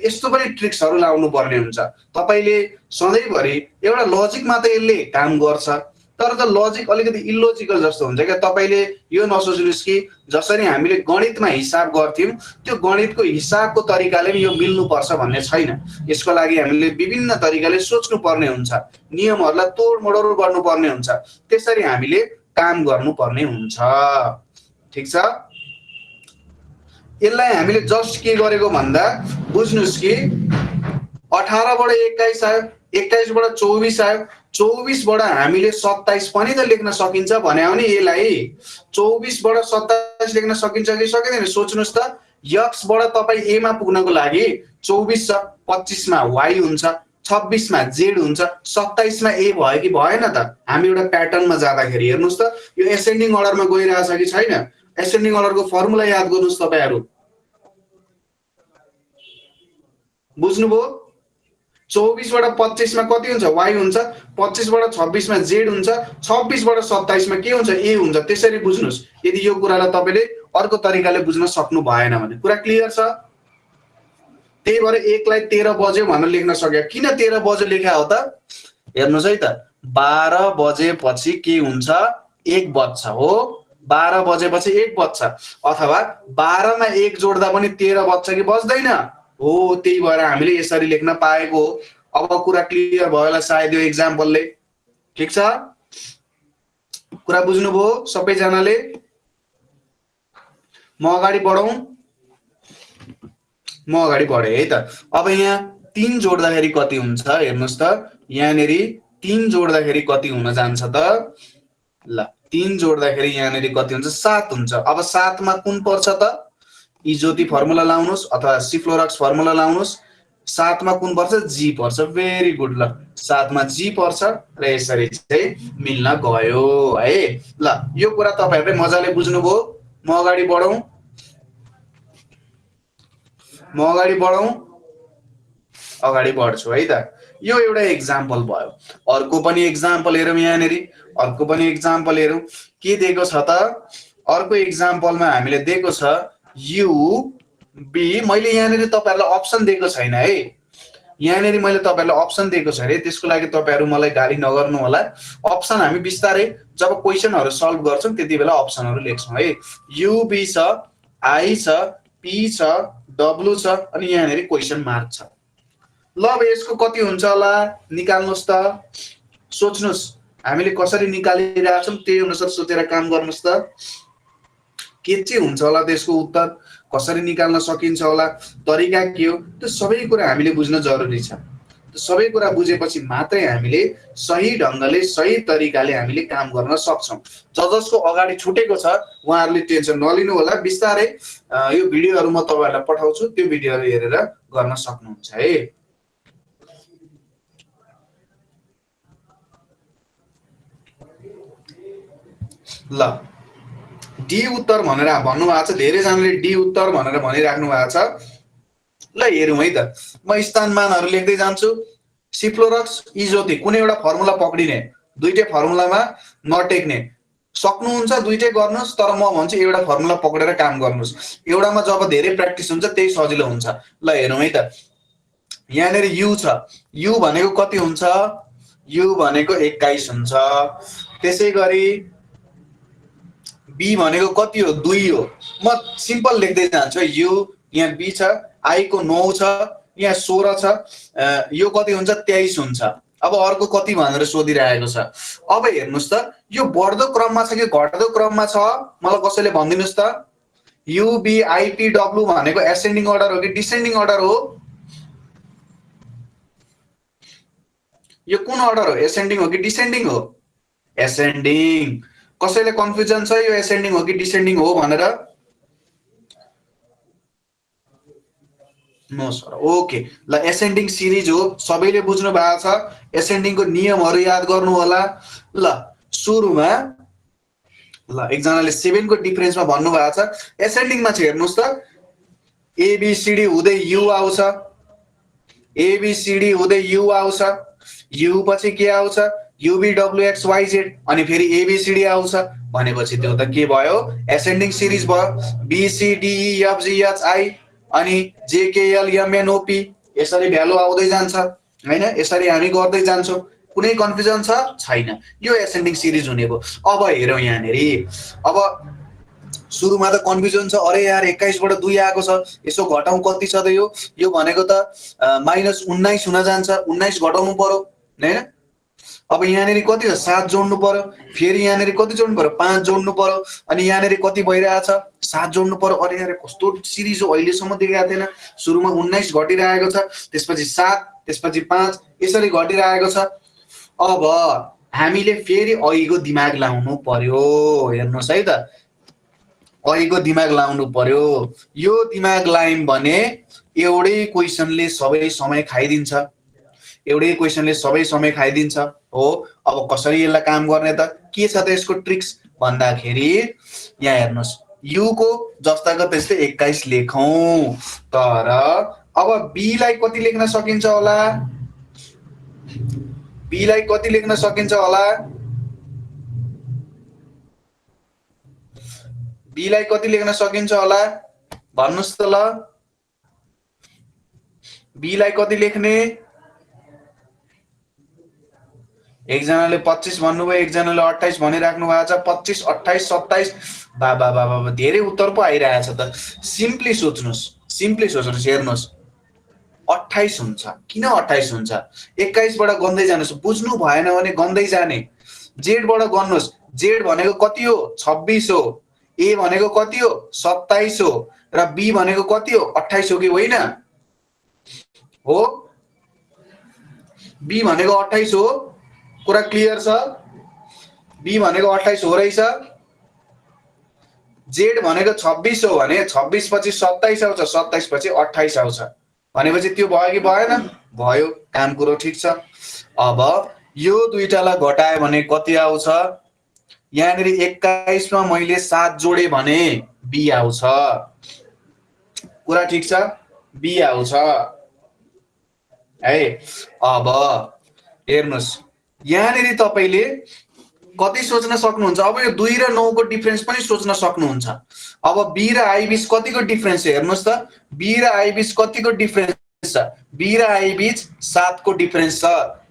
यस्तो पनि ट्रिक्सहरु लाउनु पर्ने हुन्छ तपाईले सधैँभरि एउटा लजिकमा त यसले काम गर्छ तर त लजिक अलिकति इलोजिकल जस्तो हुन्छ क्या। तपाईँले यो नसोच्नुहोस् कि जसरी हामीले गणितमा हिसाब गर्थ्यौँ त्यो गणितको हिसाबको तरिकाले यो मिल्नुपर्छ भन्ने छैन। यसको लागि हामीले विभिन्न तरिकाले सोच्नु पर्ने हुन्छ, नियमहरूलाई तोडमोड गर्नुपर्ने हुन्छ, त्यसरी हामीले काम गर्नुपर्ने हुन्छ। ठिक छ। यसलाई हामीले जस्ट के गरेको भन्दा बुझ्नुहोस् कि 18 बाट 21 आयो, 21 बाट 24 आयो, 24 बाट हामीले 27 पनि त लेख्न सकिन्छ भन्यो भने यसलाई 24 बाट 27 लेख्न सकिन्छ कि सकिँदैन सोच्नुहोस् त। x बाट तपाईँ a मा पुग्नको लागि 24 छ, 25 मा y हुन्छ, 26 मा z हुन्छ, 27 मा a भयो कि भएन त। हामी एउटा प्याटर्नमा जाँदाखेरि हेर्नुहोस् त यो एसेन्डिङ अर्डरमा गइरहेछ कि छैन। एसेन्डिङ अर्डरको फर्मुला याद गर्नुहोस् तपाईहरु। बुझ्नुभयो? 24 बाट 25 मा कति हुन्छ y हुन्छ, 25 बाट 26 मा z हुन्छ, 26 बाट 27 मा के हुन्छ a हुन्छ। त्यसरी बुझ्नुहोस्। यदि यो कुरालाई तपाईले अर्को तरिकाले बुझ्न सक्नु भएन भने कुरा क्लियर छ। त्यही भएर 1 लाई 13 बज्यो भनेर लेख्न सक्यो। किन 13 बज्यो लेख्या हो त? हेर्नुस् है त, 12 बजेपछि के हुन्छ 1 बज्छ हो। 12 बजेपछि 1 बज्छ, अथवा 12 मा 1 जोड्दा पनि 13 बज्छ कि बज्दैन हो। त्यही भएर हामीले यसरी लेख्न पाएको हो। अब कुरा क्लियर भयो होला सायद यो एक्जाम्पलले। ठीक छ, कुरा बुझ्नुभयो सबैजनाले? म अगाडि बढौं, म अगाडि बढे है त। अब यहाँ 3 जोड्दाखेरि कति हुन्छ हेर्नुस् त। यहाँनेरि 3 जोड्दाखेरि कति हुन जान्छ त? ल 3 जोड्दाखेरि यहाँनेरि कति हुन्छ 7 हुन्छ। अब 7 मा कुन पर्छ त? इजोती फर्मुला लाउनुस् अथवा सिफ्लोरक्स फर्मुला लाउनुस्। 7 मा कुन पर्छ? जी पर्छ। Very good. ल 7 मा जी पर्छ र यसरी चाहिँ मिल्न गयो है। ल यो कुरा तपाईहरुले मजाले बुझ्नुभयो। म अगाडि बढौं, म अगाडि बढौं, अगाडि बढ्छु है त। यो एउटा एक्जाम्पल भयो। अर्को पनि एक्जाम्पल हेरौँ यहाँनेरि। अर्को पनि एक्जाम्पल हेरौँ के दिएको छ त। अर्को एक्जाम्पलमा हामीले दिएको छ यु बी। मैले यहाँनेरि तपाईहरुलाई अप्सन दिएको छैन है। यहाँनेरि मैले तपाईहरुलाई अप्सन दिएको छैन है। त्यसको लागि तपाईहरु मलाई गाली नगर्नु होला। अप्सन हामी बिस्तारै जब क्वेशनहरु सल्भ गर्छौं त्यति बेला अप्सनहरु लेख्छौं है। यु बी छ, आई छ, पी छ, डब्लु छ अनि यहाँनेरि क्वेशन मार्क छ। ल अब यसको कति हुन्छ होला निकाल्नुस् त। सोच्नुस् हामीले कसरी निकालिरहेका छौं त्यही अनुसार सोचेर काम गर्नुस् त। के चाहिँ हुन्छ होला त्यसको उत्तर, कसरी निकाल्न सकिन्छ होला, तरिका के हो, त्यो सबै कुरा हामीले बुझ्न जरुरी छ। त्यो सबै कुरा बुझेपछि मात्रै हामीले सही ढंगले सही तरिकाले हामीले काम गर्न सक्छौं। जसको अगाडि छुटेको छ उहाँहरुले टेन्सन नलिनु होला। बिस्तारै यो भिडियोहरु म तपाईहरुलाई पठाउँछु, त्यो भिडियोहरु हेरेर गर्न सक्नुहुन्छ है। ल डी उत्तर भनेर भन्नुभएको छ। धेरै जनाले डी उत्तर भनेर भनिराख्नु भएको छ। ल हेरौँ है त। म स्थानमानहरु लेख्दै जान्छु। सिफ्लोरक्स इजोती कुनै एउटा फर्मुला पक्रिने, दुईटै फर्मुलामा नटेक्ने। सक्नुहुन्छ दुईटै गर्नुस्, तर म भन्छु एउटा फर्मुला पक्रेर काम गर्नुस्। एउटामा जब धेरै प्र्याक्टिस हुन्छ त्यही सजिलो हुन्छ। ल हेरौँ है त। यहाँनेरि यु छ, यु भनेको कति हुन्छ? यु भनेको 21 हुन्छ। त्यसैगरी बी भनेको कति हो? 2 हो। म सिम्पल लेख्दै जान्छु है। यु यहाँ बी छ, आई को 9 छ, यहाँ 16 छ, यो कति हुन्छ? 23 हुन्छ। अब अर्को कति भनेर सोधिरहेको छ। अब हेर्नुस् त यो बढ्दो क्रममा छ कि घट्दो क्रममा छ मलाई कसैले भनिदिनुस् त। You B I P W भनेको एसेन्डिङ अर्डर हो कि डिसेन्डिङ अर्डर हो? यो कुन अर्डर हो? एसेन्डिङ हो कि डिसेन्डिङ हो? एसेन्डिङ। कसैले कन्फ्युजन छ यो एसेन्डिङ हो कि डिसेन्डिङ हो भनेर? No sir. ओके। ल एसेन्डिङ सिरिज हो, सबैले बुझ्नु भएको छ। एसेन्डिङको नियमहरु याद गर्नु होला। ल सुरुमा ल एकजनाले 7 को डिफरेन्समा भन्नु भएको छ। एसेन्डिङमा चाहिँ हेर्नुस् त एबीसीडी हुँदै यु आउँछ, एबीसीडी हुँदै यु आउँछ, यु पछि के आउँछ? UVWXYZ अनि फेरि एबीसीडी आउँछ भनेपछि त्यो त के भयो? एसेन्डिङ सिरिज भयो। BCDEFGHI अनि JKLMNOP यसरी भ्यालु आउँदै जान्छ हैन? यसरी हामी गर्दै जान्छौं। कुनै कन्फ्युजन छैन, यो एसेन्डिङ सिरिज हुने भयो। अब हेरौँ यहाँनिर, अब सुरुमा त कन्फ्युजन छ, अरे यार 21 बाट 2 आएको छ, यसो घटाउँ कति छ त यो भनेको त -19 हुन जान्छ, 19 घटाउनु पर्यो हैन। अब यहाँनिर कति छ 7 जोड्नु पर्यो, फेरि यहाँनिर कति जोड्नु पर्यो 5 जोड्नु पर्यो, अनि यहाँनिर कति भइरहेछ 7 जोड्नु पर्यो। अरे यार कस्तो सिरिज हो, अहिलेसम्म देखाएको थिएन। सुरुमा 19 घटिरहेको छ, त्यसपछि 7, त्यसपछि 5, यसरी घटिरहेको छ। अब हामीले फेरि अहिलेको दिमाग लाउनु पर्यो, हेर्नुहोस् है त, अहिलेको दिमाग लाउनु पर्यो। यो दिमाग लायौँ भने एउटै क्वेसनले सबै समय खाइदिन्छ, एउटै क्वेसनले सबै समय खाइदिन्छ हो। अब कसरी यसलाई काम गर्ने त, के छ त यसको ट्रिक्स भन्दाखेरि, यहाँ हेर्नुहोस्, यु को जस्ताको त्यस्तै 21 लेखौँ, तर अब बी लाई कति लेख्न सकिन्छ होला, बी लाई कति लेख्न सकिन्छ होला, बी लाई कति लेख्न सकिन्छ होला भन्नुस् त ल, बी लाई कति लेख्ने? एकजनाले 25 भन्नुभयो, एकजनाले 28 भनिराख्नु भएको छ। 25, 28, 27, बाबा बाबा धेरै उत्तर पो आइरहेछ त। सिम्पली सोच्नुहोस्, सिम्पली सोच्नुहोस्, हेर्नुहोस् 28 हुन्छ, किन 28 हुन्छ? 21 बाट गन्दै जानुहोस्, बुझ्नु भएन भने गन्दै जाने। जेड बाट गन्नुहोस्, जेड भनेको कति हो 26 हो, ए भनेको कति हो 27 हो, र बी भनेको कति हो 28 हो कि होइन हो? बी भनेको 28 हो, कुरा क्लियर छ? बी भनेको 28 हो रहेछ। जेड भनेको 26 हो भने 26 पछि 27 आउँछ, 27 पछि 28 आउँछ, भनेपछि त्यो भयो कि भएन? भयो, काम कुरो ठिक छ। अब यो दुईटालाई घटाए भने कति आउँछ? यहाँनिर 21 मा मैले 7 जोडे भने बी आउँछ, कुरा ठिक छ, बी आउँछ है। अब हेर्नुहोस्, यहाँनिर तपाईले कति सोच्न सक्नुहुन्छ? अब यो 2 र 9 को डिफरेन्स पनि सोच्न सक्नुहुन्छ। अब बी र आई बीच कतिको डिफरेन्स छ हेर्नुहोस् त, बी र आई बीच कतिको डिफरेन्स छ? बी र आई बीच 7 को डिफरेन्स छ।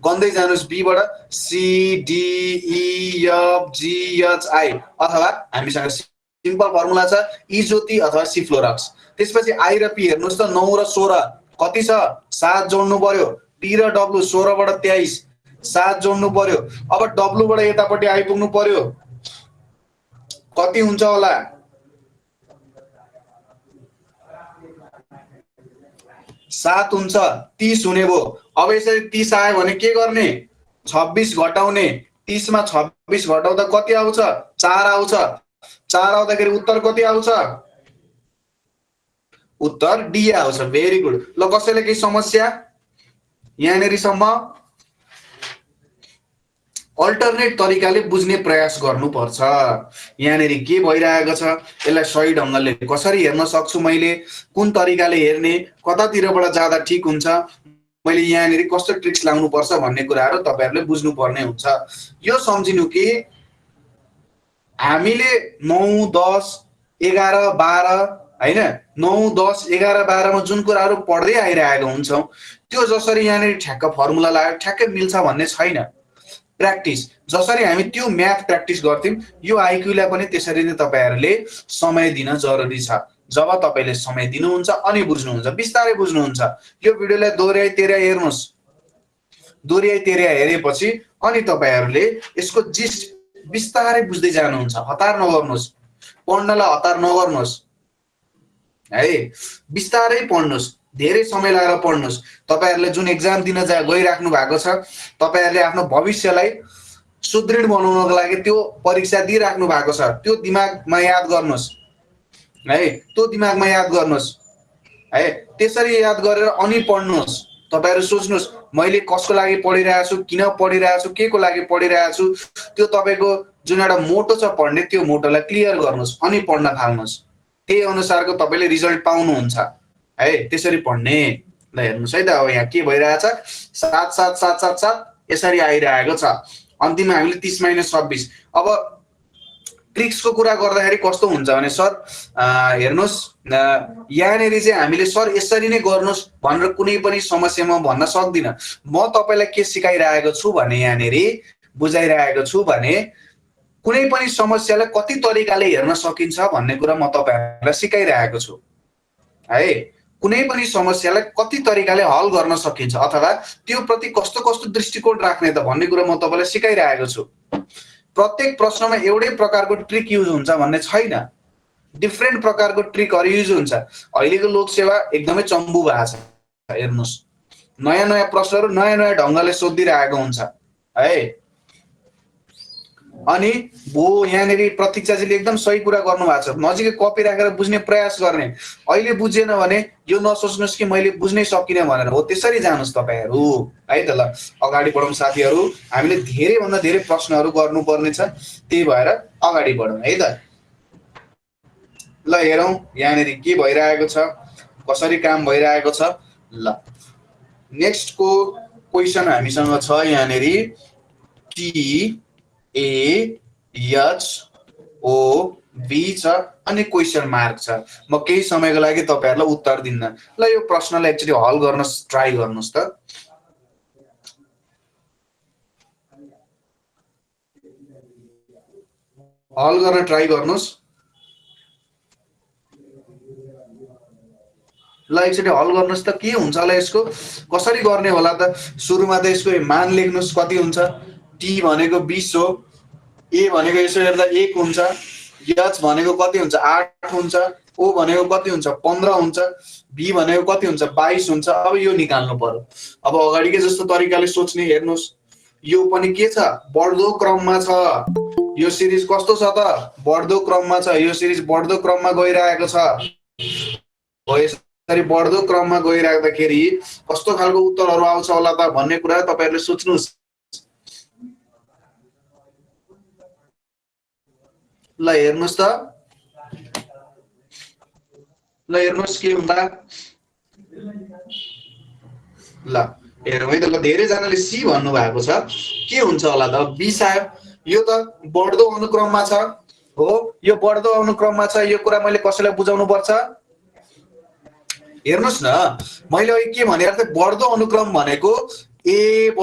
गन्दै जानुहोस्, बी बाट C D E F G H I, अथवा हामीसँग सिम्पल फर्मुला छ ई ज्योति अथवा सी फ्लोरक्स। त्यसपछि आई र पी हेर्नुहोस् त, 9 र 16 कति छ? 7 जोड्नु पर्यो। टी र डब्लु 16 बाट 23, 7 जोड्नु पर्यो। अब डब्लु बाट यतापट्टि आइपुग्नु पर्यो, कति हुन्छ होला? 7 हुन्छ, 30 हुने भयो। अब यसरी 30 आयो भने के गर्ने? 26 घटाउने, 30 मा 26 घटाउँदा कति आउँछ? 4 आउँछ। 4 आउँदाखेरि उत्तर कति आउँछ? उत्तर डी आउँछ। Very good. ल कसैले केही समस्या यहाँनिरसम्म? अल्टरनेट तरिकाले बुझ्ने प्रयास गर्नुपर्छ। यहाँनिर के भइरहेको छ, यसलाई सही ढङ्गले कसरी हेर्न सक्छु मैले, कुन तरिकाले हेर्ने, कतातिरबाट जाँदा ठिक हुन्छ, मैले यहाँनिर कस्तो ट्रिक्स लाउनु पर्छ भन्ने कुराहरू तपाईहरुले बुझ्नु पर्ने हुन्छ। यो सम्झिनु कि हामीले 9, 10, 11, 12 हैन, 9, 10, 11, 12 मा जुन कुराहरू पढ्दै आइरहेको हुन्छौं, त्यो जसरी यहाँनिर ठ्याक्क फर्मुला लगायो ठ्याक्कै मिल्छ भन्ने छैन। प्र्याक्टिस जसरी हामी त्यो म्याथ प्र्याक्टिस गर्थ्यौं, यो आइक्यूलाई पनि त्यसरी नै तपाईहरुले समय दिन जरुरी छ। जब तपाईले समय दिनुहुन्छ अनि बुझ्नुहुन्छ, बिस्तारै बुझ्नुहुन्छ। यो भिडियोलाई दोहोर्याई तेर्याई हेर्नुस्, दोहोर्याई तेर्याई हेरेपछि अनि तपाईहरुले यसको जिस्ट बिस्तारै बुझ्दै जानुहुन्छ। हतार नगर्नुस्, पढ्नलाई हतार नगर्नुस् है, बिस्तारै पढ्नुस्, धेरै समय लगाएर पढ्नुस्। तपाईहरुले जुन एक्जाम दिन गइराख्नु भएको छ, तपाईहरुले आफ्नो भविष्यलाई सुदृढ बनाउनको लागि त्यो परीक्षा दिइराख्नु भएको छ, त्यो दिमागमा याद गर्नुस् है, त्यो दिमागमा याद गर्नुस् है। त्यसरी याद गरेर अनि पढ्नुस्। तपाईहरु सोच्नुस् मैले कसको लागि पढिरहेको छु, किन पढिरहेको छु, केको लागि पढिरहेको छु, त्यो तपाईको जुन एउटा मोटो छ पढ्ने, त्यो मोटोलाई क्लियर गर्नुस् अनि पढ्न थाल्नुस्। त्यही अनुसारको तपाईले रिजल्ट पाउनुहुन्छ है, त्यसरी पढ्ने। ल हेर्नुस् है त, अब यहाँ के भइरहेछ, 7 7 7 7 7 यसरी आइरहेको छ। अन्तिममा हामीले 30 - 26। अब ट्रिक्सको कुरा गर्दाखेरि कस्तो हुन्छ भने सर हेर्नुहोस् यहाँनिर चाहिँ हामीले सर यसरी नै गर्नुहोस् भनेर कुनै पनि समस्यामा भन्न सक्दिनँ। म तपाईँलाई के सिकाइरहेको छु भने यहाँनिर बुझाइरहेको छु भने कुनै पनि समस्यालाई कति तरिकाले हेर्न सकिन्छ भन्ने कुरा म तपाईँहरूलाई सिकाइरहेको छु है। कुनै पनि समस्यालाई कति तरिकाले हल गर्न सकिन्छ अथवा त्यो प्रति कस्तो कस्तो दृष्टिकोण राख्ने त भन्ने कुरा म तपाईँलाई सिकाइरहेको छु। प्रत्येक प्रश्नमा एउटै प्रकारको ट्रिक युज हुन्छ भन्ने छैन, डिफ्रेन्ट प्रकारको ट्रिकहरू युज हुन्छ। अहिलेको लोकसेवा एकदमै चम्बु भएको छ, हेर्नुहोस् नयाँ नयाँ प्रश्नहरू नयाँ नयाँ ढङ्गले सोधिरहेको हुन्छ है। अनि भो यहाँनिर प्रतीक्षाजीले एकदम सही कुरा गर्नुभएको छ, नजिकै कपी राखेर बुझ्ने प्रयास गर्ने। अहिले बुझेन भने यो नसोच्नुहोस् कि मैले बुझ्नै सकिनँ भनेर, हो त्यसरी जानुहोस् तपाईँहरू है त। ल अगाडि बढौँ साथीहरू, हामीले धेरैभन्दा धेरै प्रश्नहरू गर्नुपर्ने छ, त्यही भएर अगाडि बढौँ है त। ल हेरौँ यहाँनिर के भइरहेको छ, कसरी काम भइरहेको छ। ल नेक्स्टको क्वेसन हामीसँग छ यहाँनिर T A H O B छ अनि क्वेसन मार्क छ। म केही समयको लागि तपाईँहरूलाई उत्तर दिन्न। ल यो प्रश्नलाई एकचोटि हल गर्न ट्राई गर्नुहोस् त। हल गर्न ट्राई गर्नुहोस्। ल एकचोटि हल गर्नुहोस् त, के हुन्छ होला यसको, कसरी गर्ने होला त। सुरुमा त यसको मान लेख्नुहोस् कति हुन्छ। टी भनेको 20 हो, ए भनेको यसो हेर्दा 1 हुन्छ, एच भनेको कति हुन्छ 8 हुन्छ, ओ भनेको कति हुन्छ 15 हुन्छ, बी भनेको कति हुन्छ 22 हुन्छ। अब यो निकाल्नु पर्यो। अब अगाडिकै जस्तो तरिकाले सोच्ने, हेर्नुहोस् यो पनि के छ, बढ्दो क्रममा छ। यो सिरिज कस्तो छ त, बढ्दो क्रममा छ। यो सिरिज बढ्दो क्रममा गइरहेको छ। हो यसरी बढ्दो क्रममा गइराख्दाखेरि कस्तो खालको उत्तरहरू आउँछ होला त भन्ने कुरा तपाईहरुले सोच्नुस्। ल हेर्नुस् त, ल हेर्नुस् के हुन्छ। ल हेरौँ है त। ल धेरै जनाले सी भन्नु भएको छ, के हुन्छ होला त, 20 आयो। यो त बढ्दो अनुक्रममा छ, हो यो बढ्दो अनुक्रममा छ। यो कुरा मैले कसैलाई बुझाउनु पर्छ। हेर्नुस् न, मैले अहिले के भने अर्थ, बढ्दो अनुक्रम भनेको ए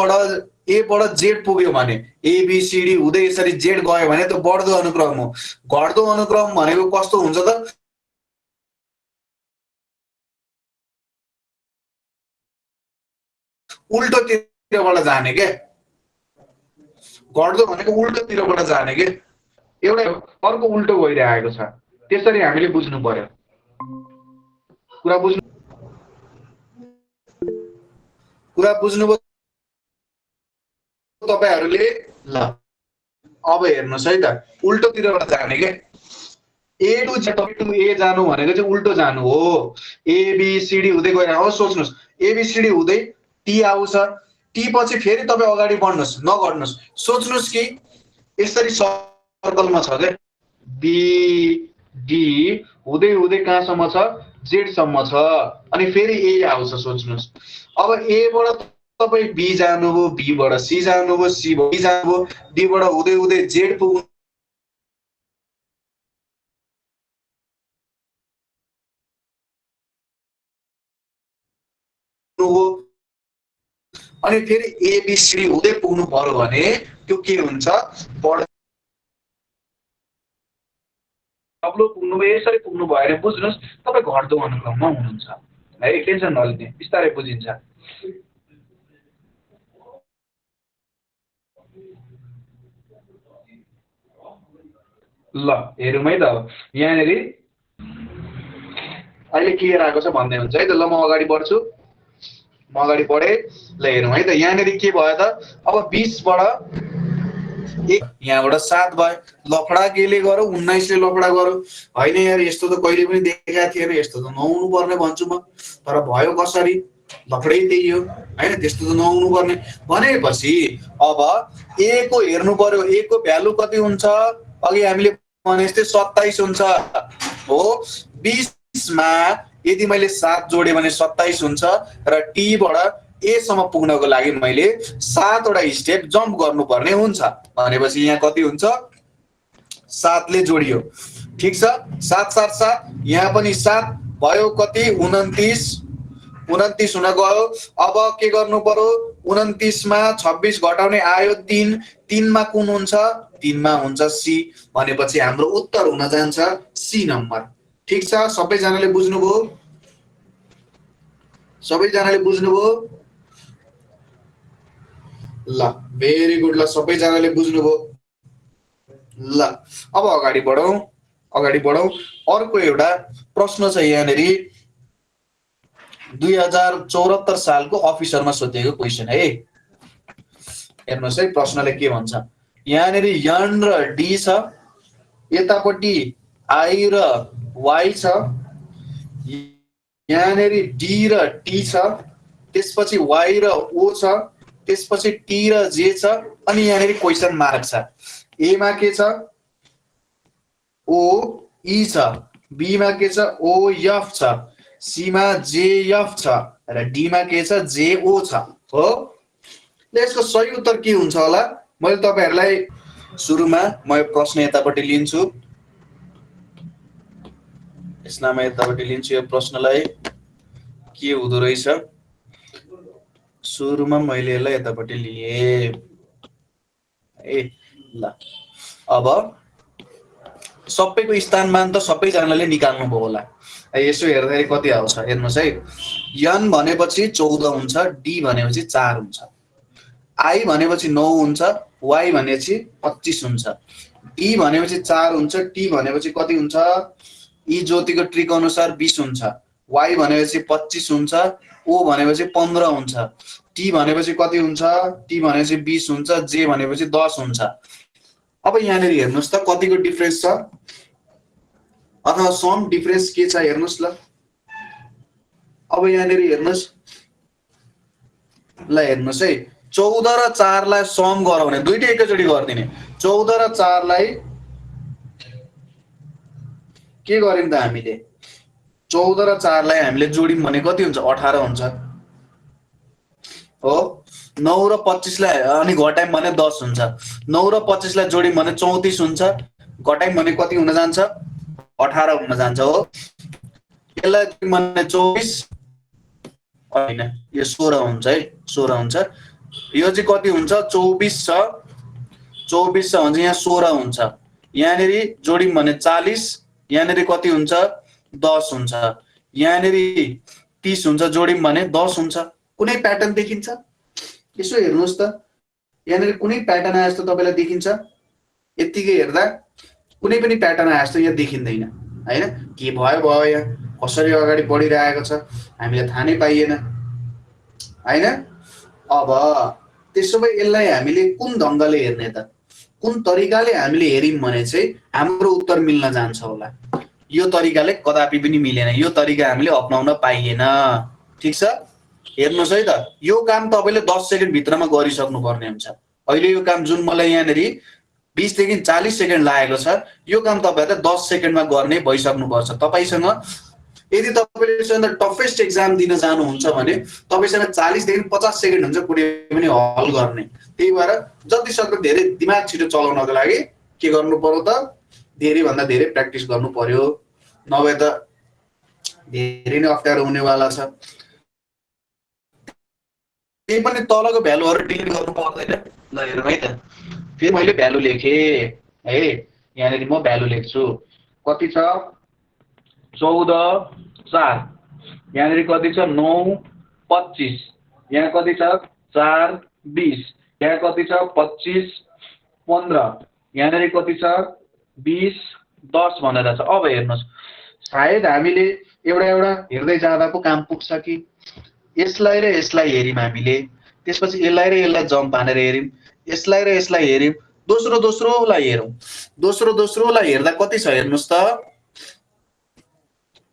बाट जेड पुग्यो भने, एबीसीडी हुँदै यसरी जेड गयो भने त बढ्दो अनुक्रम हो। घट्दो अनुक्रम भनेको कस्तो हुन्छ त, उल्टोतिरबाट जाने के। घट्दो भनेको उल्टोतिरबाट जाने के, एउटा अर्को उल्टो गइरहेको छ। त्यसरी हामीले बुझ्नु पर्यो। कुरा बुझ्नुभयो तपाईहरुले। ल अब हेर्नुस् है त, उल्टोतिरबाट जाने के। ए टु ए जानु भनेको चाहिँ उल्टो जानु हो। एबीसीडी हुँदै गइरहेको हो। सोच्नुस् एबीसीडी हुँदै टी आउँछ, टी पछि फेरि तपाईँ अगाडि बढ्नुस्, नगर्नुस्, सोच्नुस् कि यसरी सर्कलमा छ के, बी डी हुँदै हुँदै कहाँसम्म छ, जेड सम्म छ, अनि फेरि ए आउँछ। सोच्नुस् अब ए बाट तपाईँ बी जानुभयो, बी बाट सी जानुभयो, सी बाट डी जानुभयो, डी बाट हुँदै हुँदै जेड पुग्नु, अनि फेरि एबीसीडी हुँदै पुग्नु पर्यो भने त्यो के हुन्छ, अग्लो पुग्नुभयो। यसरी पुग्नु भयो भने बुझ्नुस् तपाईँ घट्दो अनुक्रममा हुनुहुन्छ है। टेन्सन नलिने, बिस्तारै बुझिन्छ। ल हेरौँ है त। अब यहाँनिर अहिले क्लियर आएको छ भन्दै हुन्छ है त। ल म अगाडि बढ्छु, म अगाडि बढेँ। ल हेरौँ है त, यहाँनिर के भयो त, अब 20 बाट यहाँबाट 7 भयो। लफडा केले गरौँ, 19 ले लफडा गरौँ। होइन यार यस्तो त कहिले पनि देखेको थिएन, यस्तो त नहुनु पर्ने भन्छु म, तर भयो कसरी, लफडै त्यही हो होइन, त्यस्तो त नहुनु पर्ने भनेपछि अब ए को हेर्नु पर्यो। ए को भ्यालु कति हुन्छ, अघि हामीले भने जस्तै 27 हुन्छ हो। 20 मा यदि मैले 7 जोडे भने 27 हुन्छ, र टी बाट ए सम्म पुग्नको लागि मैले 7 वटा स्टेप जम्प गर्नुपर्ने हुन्छ। भनेपछि यहाँ कति हुन्छ, 7ले जोडियो। ठिक छ, 7 7 7, यहाँ पनि 7 भयो, कति 29, 29 हुन गयो। अब के गर्नु पर्यो, 29 मा 26 घटाउने आयो 3, 3 मा कुन हुन्छ, 3 मा हुन्छ सी, भनेपछि हाम्रो उत्तर हुन जान्छ सी नम्बर। ठिक छ, सबैजनाले बुझ्नुभयो? सबैजनाले बुझ्नुभयो? ल भेरी गुड, ल सबैजनाले बुझ्नुभयो। ल अब अगाडि बढौँ, अगाडि बढौँ। अर्को एउटा प्रश्न छ यहाँनेरि, 2074 सालको अफिसरमा सोधिएको क्वेसन है। हेर्नुहोस् है, प्रश्नले के भन्छ। यहाँनेरि यन र डी छ, यतापट्टि आई र वाई छ, यहाँनेरि डी र टी छ, त्यसपछि वाई र ओ छ, त्यसपछि टी र जे छ, अनि यहाँनेरि क्वेसन मार्क छ। ए मा के छ, ओ ई छ, बी मा के छ, ओ एफ छ, सी मा जे एफ छ, र डी मा के छ, जे ओ छ। हो, यसको सही उत्तर के हुन्छ होला? मैले तपाईहरुलाई सुरुमा म यो प्रश्न यतापट्टि लिन्छु, यसलाई म यतापट्टि लिन्छु। यो प्रश्नलाई के हुँदो रहेछ, सुरुमा मैले यसलाई यतापट्टि लिए ए। ल अब सबैको स्थानमान त सबैजनाले निकाल्नु भयो होला। यसो हेर्दाखेरि कति आउँछ हेर्नुहोस् है। यन भनेपछि 14 हुन्छ, डी भनेपछि 4 हुन्छ, आई भनेपछि 9 हुन्छ, वाई भनेपछि 25 हुन्छ, डी भनेपछि 4 हुन्छ, टी भनेपछि कति हुन्छ, ई ज्योतिको ट्रिक अनुसार 20 हुन्छ, वाई भनेपछि 25 हुन्छ, ओ भनेपछि 15 हुन्छ, टी भनेपछि कति हुन्छ, टी भनेपछि 20 हुन्छ, जे भनेपछि 10 हुन्छ। अब यहाँनिर हेर्नुहोस् त कतिको डिफरेन्स छ, अथवा सम डिफरेन्स के छ हेर्नुहोस् ल। अब यहाँनिर हेर्नुहोस्, ल हेर्नुहोस् है, 14 र 4 लाई सम गरौँ भने दुईटै एकैचोटि गरिदिने। 14 र 4 लाई के गर्यौं त हामीले, 14 र 4 लाई हामीले जोड्यौं भने कति हुन्छ, 18 हुन्छ। हो, 9 र 25 लाई अनि घटायौं भने 10 हुन्छ, 9 र 25 लाई जोड्यौं भने 34 हुन्छ, घटायौं भने कति हुन जान्छ, 18 हुन जान्छ। हो, यसलाई भने 24 हैन, यो 16 हुन्छ है, 16 हुन्छ। यो चाहिँ कति हुन्छ, 24 छ, 24 छ भने यहाँ 16 हुन्छ, यहाँनेरि जोड्यौं भने 40, यहाँनेरि कति हुन्छ, 10 हुन्छ, यहाँनेरि 30 हुन्छ, जोड्यौं भने 10 हुन्छ। कुनै प्याटर्न देखिन्छ? यसो हेर्नुहोस् त, यहाँनेरि कुनै प्याटर्न आए जस्तो तपाईलाई देखिन्छ? यतिकै हेर्दा कुनै पनि प्याटर्न आए जस्तो यहाँ देखिँदैन हैन। के भयो भयो, यहाँ कसरी अगाडि बढिरहेको छ हामीले थाहा नै पाइएन हैन। अब त्यसो भए यसलाई हामीले कुन ढंगले हेर्ने त, कुन तरिकाले हामीले हेर्यौं भने चाहिँ हाम्रो उत्तर मिल्न जान्छ होला। यो तरिकाले कदापि पनि मिलेन, यो तरिका हामीले अपनाउन पाइएन। ठीक छ, हेर्नुहोस् है त, यो काम तपाईले 10 सेकेन्ड भित्रमा गरिसक्नु पर्ने हुन्छ। अहिले यो काम जुन मलाई यहाँनेरि 20 देखि 40 सेकेन्ड लागेको छ, यो काम तपाईहरुले 10 सेकेन्डमा गर्ने भइसक्नुपर्छ। तपाईसँग यदि तपाईले टफेस्ट एक्जाम दिन जानुहुन्छ भने तपाईसँग 40 देखि 50 सेकेन्ड हुन्छ कुनै पनि हल गर्ने। त्यही भएर जति सक्दो धेरै दिमाग छिटो चलाउनको लागि के गर्नु पर्यो त, धेरै भन्दा धेरै प्र्याक्टिस गर्नु पर्यो, नभए त धेरै नै अप्ठ्यारो हुनेवाला छ। त्यही पनि तलको भ्यालुहरु डिलिट गर्नु पर्दैन। ल हेरौँ है त, फेरि मैले भ्यालु लेखे है, यहाँनेरि म भ्यालु लेख्छु, कति छ, 14 4, यहाँनेरि कति छ, 9 25, यहाँ कति छ, 4 20, यहाँ कति छ, 25 15, यहाँनेरि कति छ, 20 10 भनेर छ। अब हेर्नुहोस्, सायद हामीले एउटा एउटा हेर्दै जाँदा पो काम पुग्छ कि। यसलाई र यसलाई हेर्यौं हामीले, त्यसपछि यसलाई र यसलाई जम्प हानेर हेर्यौं, यसलाई र यसलाई हेर्यौं, दोस्रो दोस्रोलाई हेरौं, दोस्रो दोस्रोलाई हेर्दा कति छ हेर्नुहोस् त,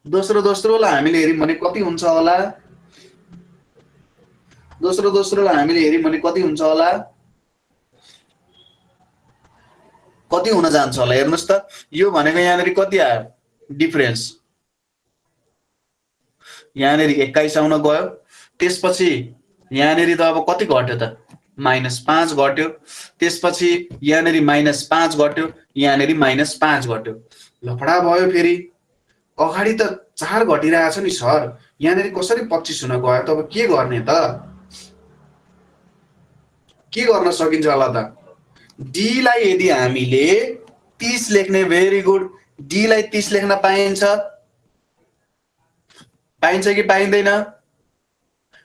दोस्रो दोस्रोलाई हामीले हेर्यौं भने कति हुन्छ होला, दोस्रो दोस्रोलाई हामीले हेर्यौं भने कति हुन्छ होला, कति हुन जान्छ होला हेर्नुहोस् त। यो भनेको यहाँनेरि कति आयो डिफरेन्स, यहाँनेरि 21 आउन गयो, त्यसपछि यहाँनेरि त अब कति घट्यो त, -5 घट्यो, त्यसपछि यहाँनेरि -5 घट्यो, यहाँनेरि -5 घट्यो। लफडा भयो फेरि। अगाडि त 4 घटिरहेछ नि सर, यहाँनेरि कसरी 25 हुन गयो त? अब के गर्ने त? के गर्न सकिन्छ होला त? डी लाई यदि हामीले 30 लेख्ने, भेरी गुड, डी लाई 30 लेख्न पाइन्छ? पाइन्छ कि पाइँदैन?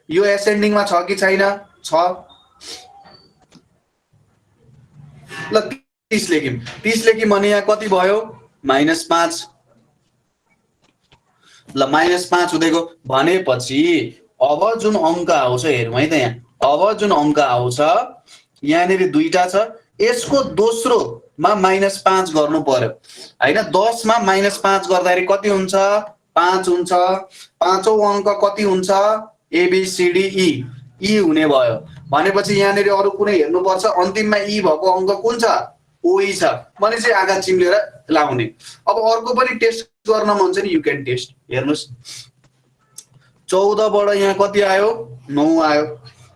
यो एसेन्डिङमा छ कि छैन? छ। ल 30 लेख्यौँ, 30 लेख्यौँ भने यहाँ कति भयो? -5। ल -5 हुँदै गयो भनेपछि अब जुन अङ्क आउँछ हेरौँ है त यहाँ। अब जुन अङ्क आउँछ यहाँनेरि दुईटा छ, यसको दोस्रोमा -5 गर्नु पर्यो हैन। 10 मा -5 गर्दाखेरि कति हुन्छ? 5 हुन्छ। पाँचौं अङ्क कति हुन्छ? एबिसिडी ई हुने भयो भनेपछि यहाँनेरि अरु कुनै हेर्नुपर्छ। अन्तिममा ई भएको अङ्क कुन छ? ओई छ भनेपछि आँखा चिम्लेर लाउने। अब अर्को पनि टेस्ट गर्न मन छ नि, यु क्यान टेस्ट। हेर्नुस् 14 बाट यहाँ कति आयो? 9 आयो।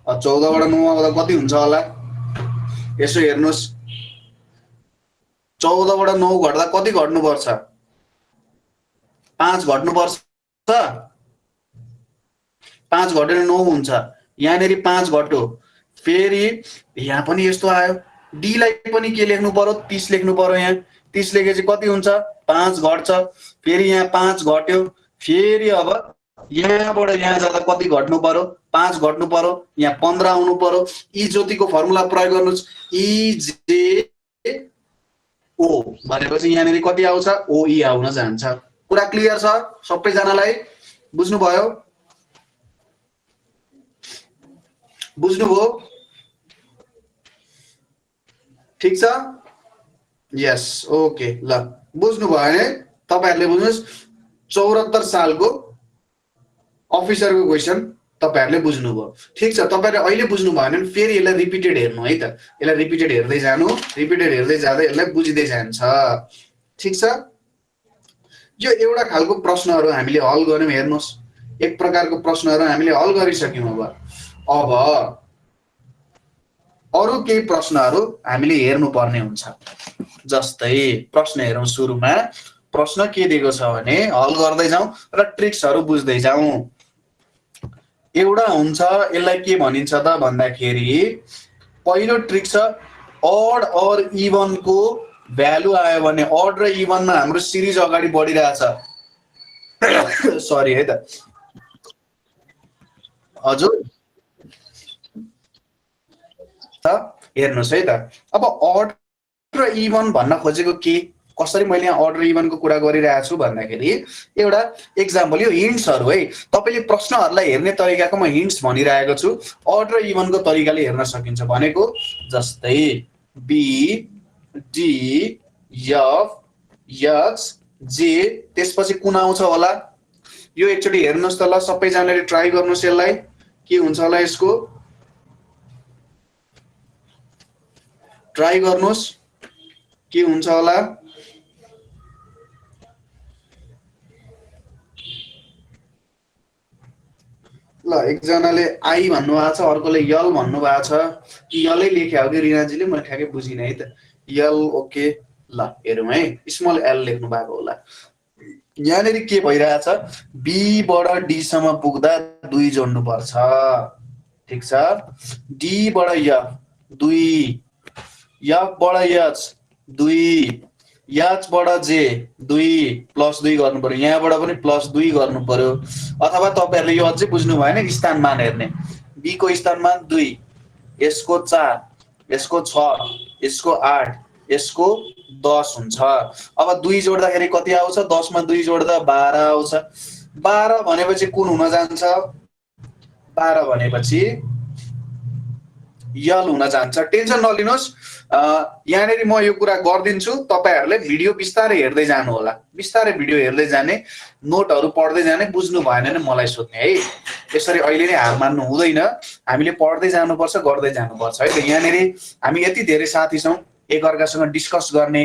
14 बाट 9 आउँदा कति हुन्छ होला? यसो हेर्नुस्, 14 बाट 9 घट्दा कति घट्नुपर्छ? 5 घट्नुपर्छ। 5 घटेर 9 हुन्छ। यहाँनेरि 5 घट्यो, फेरि यहाँ पनि यस्तो आयो। डी लाई पनि के लेख्नु पर्यो? 30 लेख्नु पर्यो। यहाँ 30 लेखेपछि कति हुन्छ? 5 घट्छ, फेरि यहाँ 5 घट्यो, फेरि अब यहाँबाट यहाँ जाँदा कति घट्नु पर्यो? 5 घट्नु पर्यो, यहाँ 15 आउनु पर्यो। ई ज्योतिको फर्मुला प्रयोग गर्नुस्, इजे ओ भनेपछि यहाँनेरि कति आउँछ? ओई आउन जान्छ। कुरा क्लियर छ सबैजनालाई? बुझ्नुभयो? बुझ्नुभयो? ठिक छ? यस, ओके। ल बुझ्नुभयो भने तपाईहरुले बुझ्नुस्। 74 सालको अफिसरको क्वेशन तपाईहरुले बुझ्नुभयो। ठिक छ, तपाईहरुले अहिले बुझ्नु भएन भने फेरि यसलाई रिपिटेड हेर्नु है त। यसलाई रिपिटेड हेर्दै जानु, रिपिटेड हेर्दै जाँदा यसलाई बुझिदै जान्छ। ठिक छ? यो एउटा खालको प्रश्नहरु हामीले हल गर्यौं। हेर्नुस्, एक प्रकारको प्रश्नहरु हामीले हल गरिसक्यौं। अब अरु केही प्रश्नहरु हामीले हेर्नु पर्ने हुन्छ। जस्तै प्रश्न हेरौं। सुरुमा प्रश्न के दिएको छ भने हल गर्दै जाउँ र ट्रिक्सहरु बुझ्दै जाउँ। एउटा हुन्छ, यसलाई के भनिन्छ त भन्दाखेरि पहिलो ट्रिक छ अड और इवन को भ्यालु आयो भने अड र इवनमा हाम्रो सिरिज अगाडि बढिरहेछ। सरी है त हजुर, हेर्नुस् है त। अब अड र इवन भन्न खोजेको के, कसरी मैले यहाँ अड र इवनको कुरा गरिरहेको छु भन्दाखेरि एउटा एक्जाम्पल, यो हिन्ट्सहरु है। तपाईले प्रश्नहरुलाई हेर्ने तरिकाको म हिन्ट्स भनिरहेको छु। अड र इवनको तरिकाले हेर्न सकिन्छ भनेको जस्तै be D F H J, त्यसपछि कुन आउँछ होला? यो एकचोटी हेर्नुस् त ल, सबैजनाले ट्राई गर्नुस्। यसलाई के हुन्छ होला? यसको ट्राई गर्नुस्, के हुन्छ होला? ल एकजनाले आई भन्नुभएको छ, अर्कोले यल भन्नुभएको छ। कि यलै लेख्या हो कि रिनाजीले? मैले ठ्याक्कै बुझिन है त। यल, ओके। ल हेरौँ है, स्मल एल लेख्नु भएको होला। यहाँनेरि के भइरहेछ? बी बाट डी सम्म पुग्दा 2 जोड्नु पर्छ। ठीक छ? डी बाट एफ 2, एफ बाट एच 2, एच बाट जे 2 प्लस 2 गर्नु पर्यो। यहाँबाट पनि प्लस 2 गर्नु पर्यो। अथवा तपाईहरुले यो अझै बुझ्नु भएन, स्थानमान हेर्ने। बी को स्थानमान 2, यसको 4, यसको 6, यसको 8, यसको 10 हुन्छ। अब 2 जोड्दाखेरि कति आउँछ? 10 मा 2 जोड्दा 12 आउँछ। 12 भनेपछि कुन हुन जान्छ? 12 भनेपछि यल हुन जान्छ। टेन्सन नलिनुस्, यहाँनेरि म यो कुरा गर्दिन्छु। तपाईहरुले भिडियो बिस्तारै हेर्दै जानु होला। बिस्तारै भिडियो हेर्दै जाने, नोटहरु पढ्दै जाने। बुझ्नु भएन भने मलाई सोध्ने है। यसरी अहिले नै हार मान्नु हुँदैन। हामीले पढ्दै जानुपर्छ, गर्दै जानुपर्छ है त। यहाँनेरि हामी यति धेरै साथी छौं, एकअर्कासँग डिस्कस गर्ने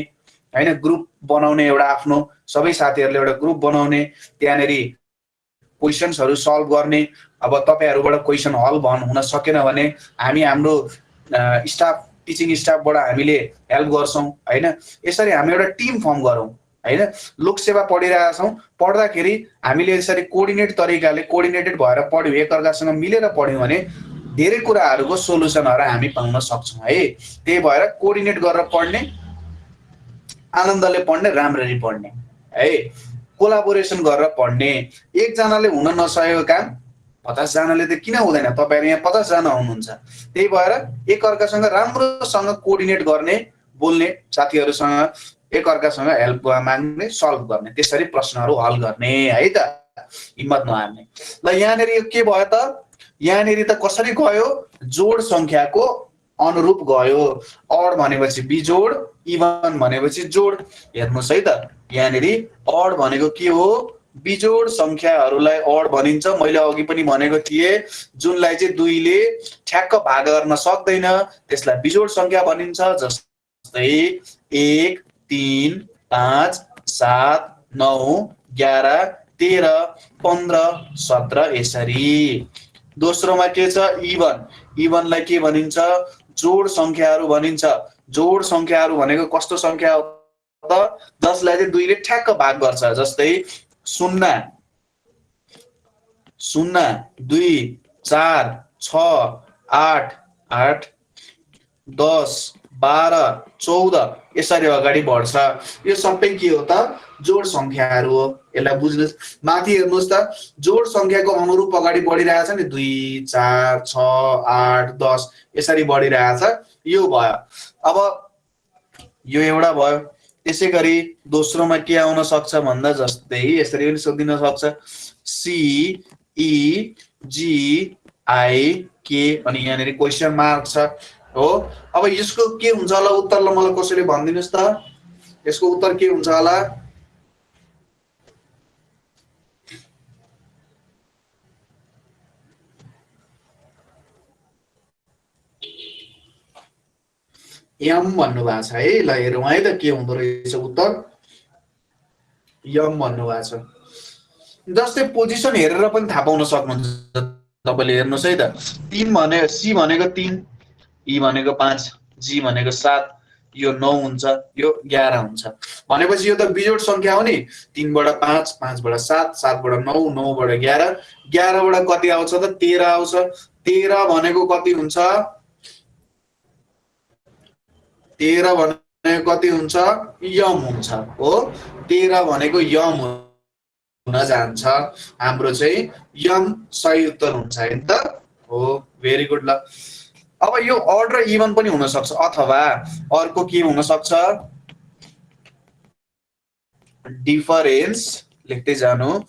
हैन, ग्रुप बनाउने एउटा आफ्नो, सबै साथीहरुले एउटा ग्रुप बनाउने, त्यहाँनेरि क्वेशन्सहरु सल्भ गर्ने। अब तपाईहरुबाट क्वेशन हल हुन सकेन भने हामी हाम्रो स्टाफ टिचिङ स्टाफबाट हामीले हेल्प गर्छौँ होइन। यसरी हामी एउटा टिम फर्म गरौँ होइन। लोकसेवा पढिरहेका छौँ, पढ्दाखेरि हामीले यसरी कोअर्डिनेटेड भएर पढ्यौँ, एकअर्कासँग मिलेर पढ्यौँ भने धेरै कुराहरूको सोल्युसनहरू हामी पाउन सक्छौँ है। त्यही भएर कोअर्डिनेट गरेर पढ्ने, आनन्दले पढ्ने, राम्ररी पढ्ने है, कोलाबोरेसन गरेर पढ्ने। एकजनाले हुन नसकेको काम 50जनाले त किन हुँदैन? तपाईँहरू यहाँ 50जना हुनुहुन्छ, त्यही भएर एकअर्कासँग राम्रोसँग कोअर्डिनेट गर्ने, बोल्ने, साथीहरूसँग एकअर्कासँग हेल्प माग्ने, सल्भ गर्ने, त्यसरी प्रश्नहरू हल गर्ने है त, हिम्मत नहार्ने। ल यहाँनिर यो के भयो त? यहाँनिर त कसरी गयो? जोड सङ्ख्याको अनुरूप गयो। अड भनेपछि बिजोड, इभन भनेपछि जोड। हेर्नुहोस् है त, यहाँनिर अड भनेको के हो? बिजोड सङ्ख्याहरूलाई अड भनिन्छ। मैले अघि पनि भनेको थिएँ, जुनलाई चाहिँ 2ले ठ्याक्क भाग गर्न सक्दैन त्यसलाई बिजोड सङ्ख्या भनिन्छ। जस्तै 1, 3, 5, 7, 9, 11, 13, 15, 17 यसरी। दोस्रोमा के छ? इभन। इभनलाई के भनिन्छ? जोड सङ्ख्याहरू भनिन्छ। जोड सङ्ख्याहरू भनेको कस्तो सङ्ख्या हो त? जसलाई चाहिँ 2ले ठ्याक्क भाग गर्छ। जस्तै 0, 0, 2, 4, 6, 8, 8, 10, 12, 14 यसरी अगाडि बढ्छ। यो सबै के हो त? जोड सङ्ख्याहरू हो। यसलाई बुझ्नुहोस्। माथि हेर्नुहोस् त, जोड सङ्ख्याको अनुरूप अगाडि बढिरहेछ नि, 2, 4, 6, 8, 10 यसरी बढिरहेछ। यो भयो। अब यो एउटा भयो। त्यसै गरी दोस्रोमा के आउन सक्छ भन्दा, जस्तै यसरी पनि सोधिन सक्छ, सी ई जी आई के अनि यहाँनिर क्वेसन मार्क छ हो। अब यसको के हुन्छ होला उत्तर? ल मलाई कसैले भनिदिनुहोस् त, यसको उत्तर के हुन्छ होला? यम भन्नुभएको छ है। ल हेरौँ है त के हुँदो रहेछ उत्तर। यम भन्नुभएको छ। जस्तै पोजिसन हेरेर पनि थाहा पाउन सक्नुहुन्छ तपाईँले। हेर्नुहोस् है त, 3 भने सी भनेको 3, ई भनेको 5, जी भनेको 7, यो 9 हुन्छ, यो 11 हुन्छ भनेपछि यो त बिजोड सङ्ख्या हो नि। 3 बाट 5, 5 बाट 7, 7 बाट 9, 9 बाट 11, 11 बाट कति आउँछ त? 13 आउँछ। 13 भनेको कति हुन्छ? 13 भनेको कति हुन्छ? यम हुन्छ हो। 13 भनेको यम हुन जान्छ। हाम्रो चाहिँ यम सही उत्तर हुन्छ है त हो। Very good. ल अब यो अड र इभन पनि हुन सक्छ, अथवा अर्को के हुन सक्छ? डिफरेन्स। लेख्दै जानु,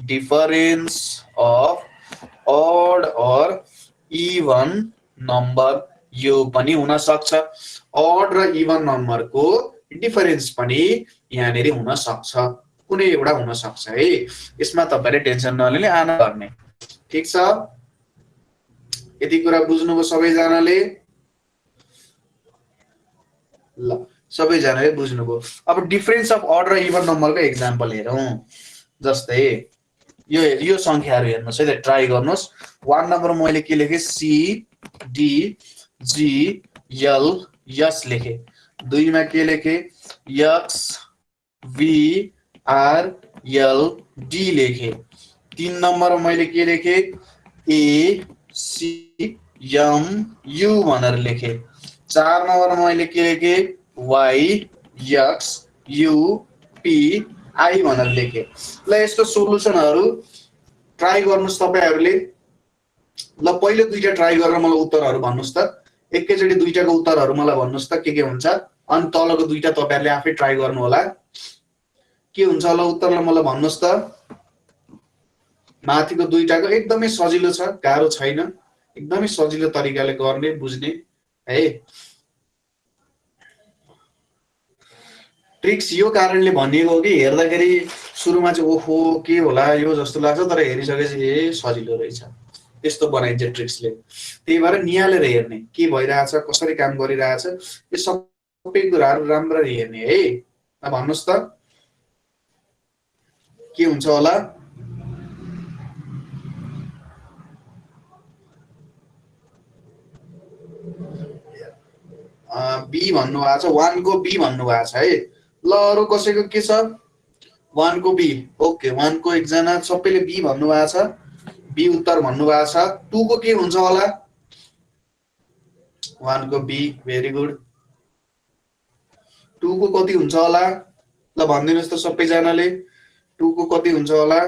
डिफरेन्स अफ अड और इभन नम्बर, यो पनि हुन सक्छ। अड र इभन नम्बरको डिफरेन्स पनि यहाँनिर हुन सक्छ, कुनै एउटा हुन सक्छ है। यसमा तपाईले टेन्सन नलिने, आनन्द गर्ने। ठीक छ? यति कुरा बुझ्नुभयो सबैजनाले? ल सबैजनाले बुझ्नुभयो। अब डिफरेन्स अफ अड र इभन नम्बरको एक्जाम्पल हेरौँ। जस्तै यो सङ्ख्याहरू हेर्नुहोस् है त, ट्राई गर्नुहोस्। 1 नम्बर मैले के लेखेँ? C D G L S लेखेँ। 2 मा के लेखेँ? X B R L D लेखेँ। 3 नम्बर मैले के लेखेँ? ए सी एम यु भनेर लेखेँ। 4 नम्बर मैले के लेखेँ? Y X U P I भनेर लेखेँ। ल यसको सोलुसनहरू ट्राई गर्नुहोस् तपाईँहरूले। ल पहिलो दुईटा ट्राई गरेर मलाई उत्तरहरू भन्नुहोस् त। एकैचोटि दुईटाको उत्तरहरू मलाई भन्नुहोस् त के हुन्छ। अनि तलको दुईटा तपाईँहरूले आफै ट्राई गर्नु होला। के हुन्छ होला उत्तर? ल मलाई भन्नुहोस् त। माथिको दुईटाको एकदमै सजिलो छ, गाह्रो छैन, एकदमै सजिलो तरिकाले गर्ने, बुझ्ने है। ट्रिक्स यो कारणले भनिएको हो कि हेर्दाखेरि सुरुमा चाहिँ ओहो के होला यो जस्तो लाग्छ, तर हेरिसकेपछि ए सजिलो रहेछ, त्यस्तो बनाइन्छ ट्रिक्सले। त्यही भएर निहालेर हेर्ने, के भइरहेछ, कसरी काम गरिरहेछ, यो सबै कुराहरू राम्ररी हेर्ने है। भन्नुहोस् त के हुन्छ होला? बी भन्नुभएको छ, 1 को बी भन्नुभएको छ है। ल अरु कसैको के छ? 1 को बी। ओके 1 को एकजना सबैले बी भन्नुभएको छ, बी उत्तर भन्नुभएको छ। 2 को के हुन्छ होला? 1 को बी, भेरी गुड। 2 को कति हुन्छ होला? ल भनिदिनुस् त सबैजनाले 2 को कति हुन्छ होला?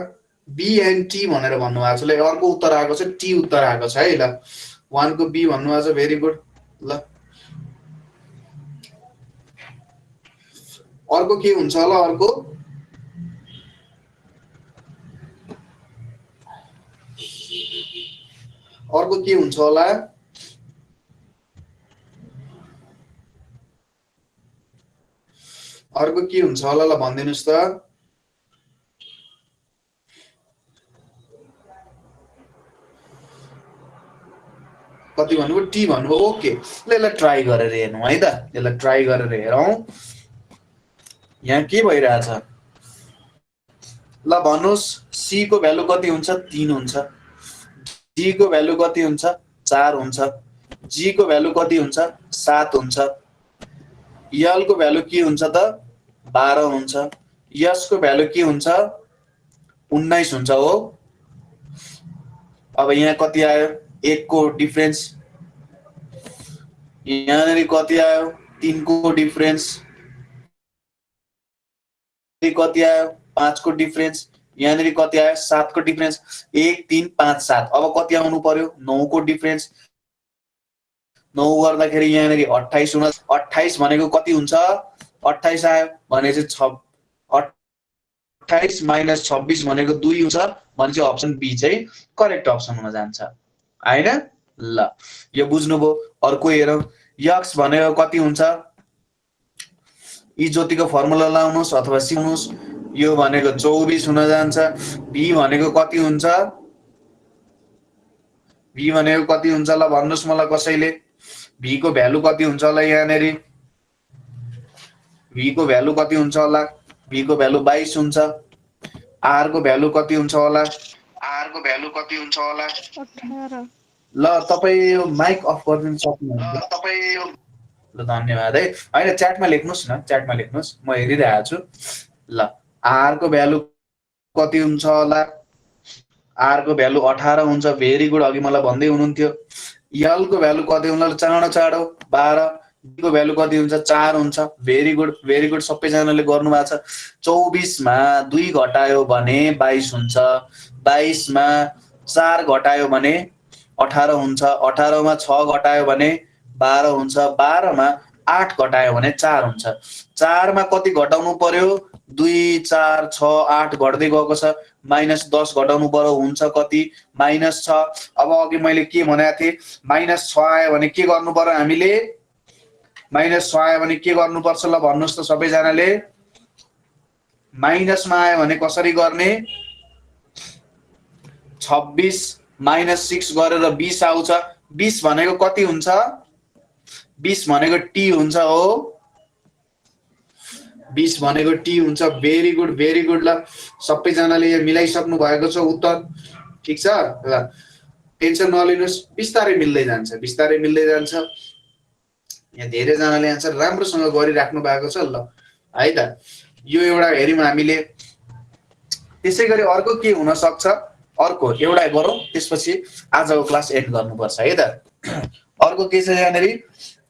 बी एन्ड टी भनेर भन्नुभएको छ। ल अर्को उत्तर आएको छ, टी उत्तर आएको छ है। ल 1 को बी भन्नुभएको छ, भेरी गुड। ल अर्को के हुन्छ होला? अर्को के हुन्छ होला? अर्को के हुन्छ होला? ल भनिदिनुस् त। कति भन्नुभयो? टी भन्नुभयो। ओके ल यसलाई ट्राई गरेर हेर्नु है त। यसलाई ट्राई गरेर हेरौँ यहाँ के भइरहेछ। ल भन्नुहोस् सी को भ्यालु कति हुन्छ? 3 हुन्छ। डी को भ्यालु कति हुन्छ? 4 हुन्छ। जी को भ्यालु कति हुन्छ? 7 हुन्छ। यल को भ्यालु के हुन्छ त? 12 हुन्छ। यस को भ्यालु के हुन्छ? 19 हुन्छ हो। अब यहाँ कति आयो? 1 को डिफरेन्स। यहाँनिर कति आयो? 3 को डिफरेन्स। कति आयो? 5 को डिफरेन्स। यहाँनिर कति आयो? 7 को डिफरेन्स। 1 3 5 7। अब कति आउनु पर्यो? 9 को डिफरेन्स। 9 गर्दाखेरि यहाँनिर 28 हुन। 28 भनेको कति हुन्छ? 28 आयो भने चाहिँ 28 माइनस 26 भनेको 2 हुन्छ भने चाहिँ अप्सन बी चाहिँ करेक्ट अप्सन हुन जान्छ हैन। ल यो बुझ्नुभयो। अर्को हेरौँ। यक्स भनेको कति हुन्छ? ई ज्योतिको फर्मुला लाउनुस् अथवा सिक्नुस्। यो भनेको 24 हुन जान्छ। बी भनेको कति हुन्छ? बी भनेको कति हुन्छ? ल भन्नुस् मलाई कसैले। बी को भ्यालु कति हुन्छ होला? यहाँनेरि बी को भ्यालु कति हुन्छ होला? बी को भ्यालु 22 हुन्छ। आर को भ्यालु कति हुन्छ होला? आर को भ्यालु कति हुन्छ होला? 18। ल तपाईँ माइक अफ गरिदिनु सक्नुहुन्छ? तपाईँ ल धन्यवाद है। हैन च्याटमा लेख्नुस् न, च्याटमा लेख्नुस्, म हेरिरहेको छु। ल आर को भ्यालु कति हुन्छ होला? आर को भ्यालु 18 हुन्छ। Very good. अघि मलाई भन्दै हुनुहुन्थ्यो। यल को भ्यालु कति हुन्छ? चाँडो चाँडो 12। डी को भ्यालु कति हुन्छ? 4 हुन्छ। Very good, very good. सबैजनाले गर्नु भएको छ। 24 मा 2 घटायो भने 22 हुन्छ। 22 मा 4 घटायो भने 18 हुन्छ। 18 मा 6 घटायो भने 12 हुन्छ। 12 मा 8 घटायो भने 4 हुन्छ। 4 मा कति घटाउनु पर्यो? 2 4 6 8 घट्दै गएको छ। माइनस 10 घटाउनु पर्यो, हुन्छ कति? माइनस 6। अब अघि मैले के भनेको थिएँ? माइनस 6 आयो भने के गर्नु पर्यो हामीले? माइनस 6 आयो भने के गर्नुपर्छ? ल भन्नुहोस् त सबैजनाले। माइनसमा आयो भने कसरी गर्ने? 26 माइनस 6 गरेर 20 आउँछ। 20 भनेको कति हुन्छ? 20 भनेको टी हुन्छ हो। 20 भनेको टी हुन्छ। Very good, very good. ल सबैजनाले यो मिलाइसक्नु भएको छ उत्तर। ठिक छ। ल टेन्सन नलिनुस्, बिस्तारै मिल्दै जान्छ, बिस्तारै मिल्दै जान्छ। यहाँ धेरैजनाले एन्सर राम्रोसँग गरिराख्नु भएको छ। ल है त यो एउटा हेर्यौँ हामीले। त्यसै गरी अर्को के हुन सक्छ? अर्को एउटा गरौँ, त्यसपछि आजको क्लास एन्ड गर्नुपर्छ है त। अर्को के छ यहाँनिर?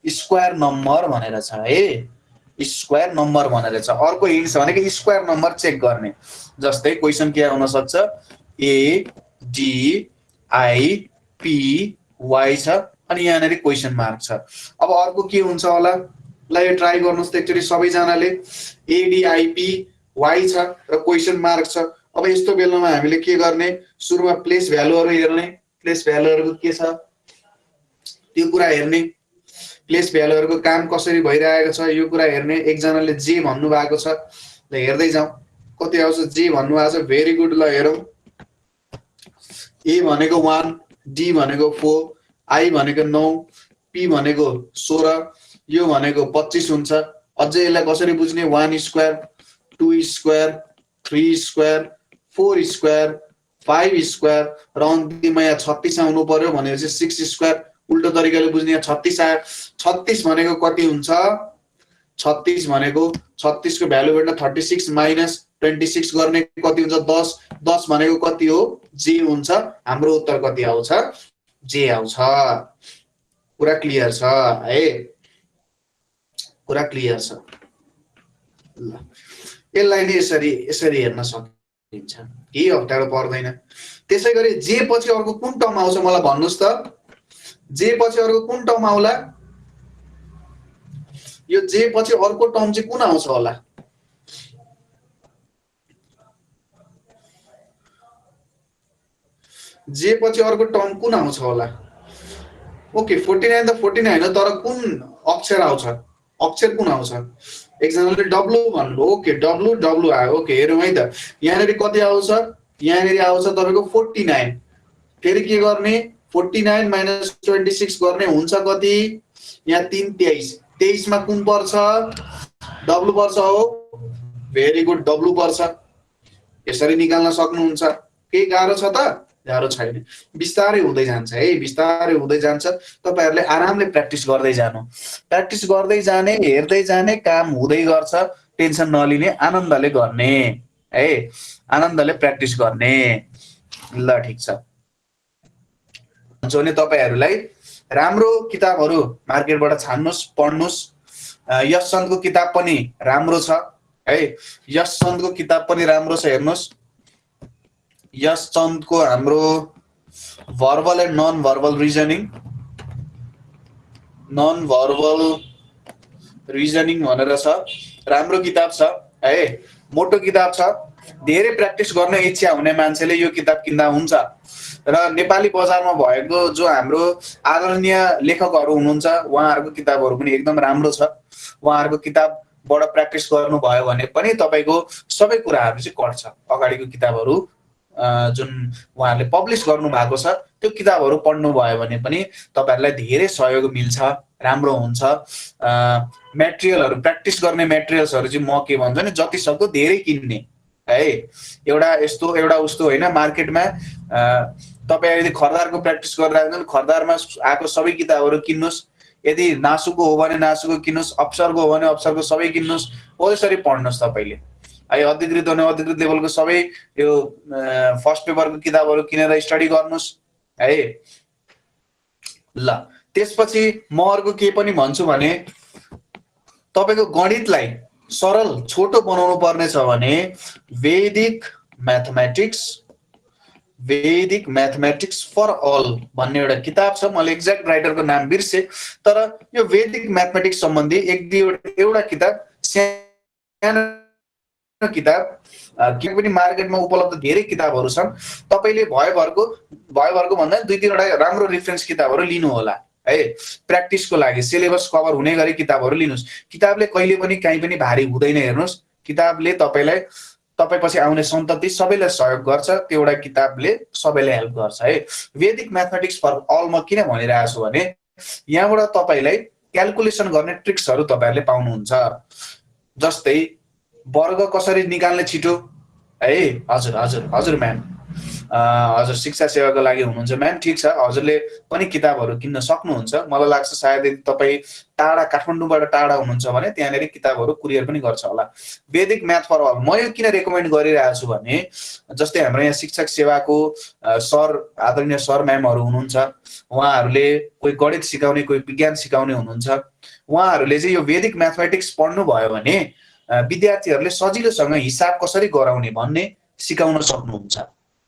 स्क्वायर नम्बर भनेर छ है। स्क्वायर नम्बर भनेर छ। अर्को हिन्ट छ भनेको स्क्वायर नम्बर चेक गर्ने। जस्तै क्वेसन के हुन सक्छ? A D I P Y छ अनि यहाँनिर क्वेसन मार्क छ। अब अर्को के हुन्छ होला? ल यो ट्राई गर्नुहोस् त एकचोटि सबैजनाले। एडिआइपी वाई छ र क्वेसन मार्क छ। अब यस्तो बेलामा हामीले के गर्ने? सुरुमा प्लेस भ्यालुहरू हेर्ने। प्लेस भ्यालुहरूको के छ त्यो कुरा हेर्ने। प्लेस भ्यालुहरूको काम कसरी भइरहेको छ यो कुरा हेर्ने। एकजनाले जे भन्नु भएको छ। ल हेर्दै जाउँ कति आउँछ। जे भन्नु भएको छ। Very good. ल हेरौँ। ए भनेको 1, डी भनेको 4, आई भनेको 9, पी भनेको 16, यो भनेको 25 हुन्छ। अझै यसलाई कसरी बुझ्ने? 1 square, 2 square, 3 square, 4 square, 5 square र अन्तिममा यहाँ 36 आउनु पर्यो भनेपछि 6 स्क्वायर। उल्टो तरिकाले बुझ्ने 36 आयो। 36 भनेको कति हुन्छ? 36 भनेको 36 को भ्यालु भेट्न 36 माइनस 26 गर्ने कति हुन्छ? 10। 10 भनेको कति हो? जे हुन्छ। हाम्रो उत्तर कति आउँछ? जे आउँछ। कुरा क्लियर छ है? कुरा क्लियर छ। ल यसलाई नै यसरी यसरी हेर्न सकिन्छ, केही अप्ठ्यारो पर्दैन। त्यसै गरी जे पछि अर्को कुन टर्म आउँछ मलाई भन्नुस् त? जे पछि अर्को कुन टर्म आउला? यो जे पछि अर्को टर्म चाहिँ कुन आउँछ होला? जे पछि अर्को टर्म कुन आउँछ होला? ओके 49 त 49 हो, तर कुन अक्षर आउँछ? अक्षर कुन आउँछ? एकजनाले डब्लु भन्नु। ओके डब्लु डब्लु आयो। ओके हेरौँ है त। यहाँनिर कति आउँछ? यहाँनिर आउँछ तपाईँको 49। फेरि के गर्ने? 49 माइनस 26 गर्ने हुन्छ कति? यहाँ 3 23। 23 मा कुन पर्छ? डब्लु पर्छ हो। भेरी गुड, डब्लु पर्छ। यसरी निकाल्न सक्नुहुन्छ। केही गाह्रो छ त? गाह्रो छैन। बिस्तारै हुँदै जान्छ है, बिस्तारै हुँदै जान्छ। तपाईहरुले आरामले प्र्याक्टिस गर्दै जानु। प्र्याक्टिस गर्दै जाने, हेर्दै जाने, काम हुँदै गर्छ। टेन्सन नलिने, आनन्दले गर्ने है। आनन्दले प्र्याक्टिस गर्ने। ल ठीक छ। भने तपाईहरुलाई राम्रो किताबहरु मार्केटबाट छान्नुस्, पढ्नुस्। यस सन्तको किताब पनि राम्रो छ है। यस सन्तको किताब पनि राम्रो छ, हेर्नुस्। यस चन्दको हाम्रो verbal and non verbal reasoning, non verbal reasoning भनेर छ। राम्रो किताब छ है, मोटो किताब छ। धेरै प्र्याक्टिस गर्ने इच्छा हुने मान्छेले यो किताब किन्दा हुन्छ। र नेपाली बजारमा भएको जो हाम्रो आदरणीय लेखकहरू हुनुहुन्छ, उहाँहरूको किताबहरू पनि एकदम राम्रो छ। उहाँहरूको किताबबाट प्र्याक्टिस गर्नुभयो भने पनि तपाईको सबै कुराहरू चाहिँ कट्छ। अगाडिको किताबहरू जुन उहाँहरूले पब्लिस गर्नु भएको छ, त्यो किताबहरू पढ्नु भयो भने पनि तपाईहरुलाई धेरै सहयोग मिल्छ, राम्रो हुन्छ। मटेरियलहरू, प्र्याक्टिस गर्ने मटेरियल्सहरू चाहिँ म के भन्छु नि, जति सक्दो धेरै किन्ने है। एउटा यस्तो एउटा उस्तो होइन। मार्केटमा तपाईँ यदि खरदारको प्र्याक्टिस गरिरहेको हुन्छ भने खरदारमा आएको सबै किताबहरू किन्नुस्। यदि नासुको हो भने नासुको किन्नुस्, अप्सरको हो भने अप्सरको सबै किन्नुस्। हो यसरी पढ्नुस् तपाईँले है। अधिकृत भने अधिकृत लेभलको सबै यो फर्स्ट पेपरको किताबहरू किनेर स्टडी गर्नुस् है। ल त्यसपछि म अर्को के पनि भन्छु भने, तपाईको गणितलाई सरल छोटो बनाउनु पर्ने छ भने वैदिक म्याथमेटिक्स, वैदिक म्याथमेटिक्स फर अल भन्ने एउटा किताब छ। मैले एक्ज्याक्ट राइटरको नाम बिर्से, तर यो वैदिक म्याथमेटिक्स सम्बन्धी एउटा किताब, सानो किताब, के पनि मार्केटमा उपलब्ध धेरै किताबहरू छन्। तपाईले भयभरको भन्दा 2-3 वटा राम्रो रेफरेन्स किताबहरू लिनु होला है। प्र्याक्टिसको लागि सिलेबस कभर हुने गरी किताबहरू लिनुस्। किताबले कहिले पनि कहीँ पनि भारी हुँदैन, हेर्नुस्। किताबले तपाईलाई, तपाईपछि आउने सन्तति सबैलाई सहयोग गर्छ। त्यो एउटा किताबले सबैलाई हेल्प गर्छ है। वैदिक म्याथमेटिक्स फर अल म किन भनिरहेको छु भने, यहाँबाट तपाईलाई क्याल्कुलेसन गर्ने ट्रिक्सहरू तपाईहरुले पाउनुहुन्छ। जस्तै वर्ग कसरी निकाल्ने छिटो है। हजुर हजुर हजुर म्याम, हजुर शिक्षा सेवाको लागि हुनुहुन्छ म्याम, ठिक छ। हजुरले पनि किताबहरू किन्न सक्नुहुन्छ। मलाई लाग्छ सायद यदि तपाईँ टाढा, काठमाडौँबाट टाढा हुनुहुन्छ भने त्यहाँनिर किताबहरू कुरियर पनि गर्छ होला। वैदिक म्याथ फर अल म यो किन रेकमेन्ड गरिरहेको छु भने, जस्तै हाम्रो यहाँ शिक्षक सेवाको सर, आदरणीय सर म्यामहरू हुनुहुन्छ। उहाँहरूले कोही गणित सिकाउने, कोही विज्ञान सिकाउने हुनुहुन्छ। उहाँहरूले चाहिँ यो वैदिक म्याथमेटिक्स पढ्नु भयो भने विद्यार्थीहरूले सजिलोसँग हिसाब कसरी गराउने भन्ने सिकाउन सक्नुहुन्छ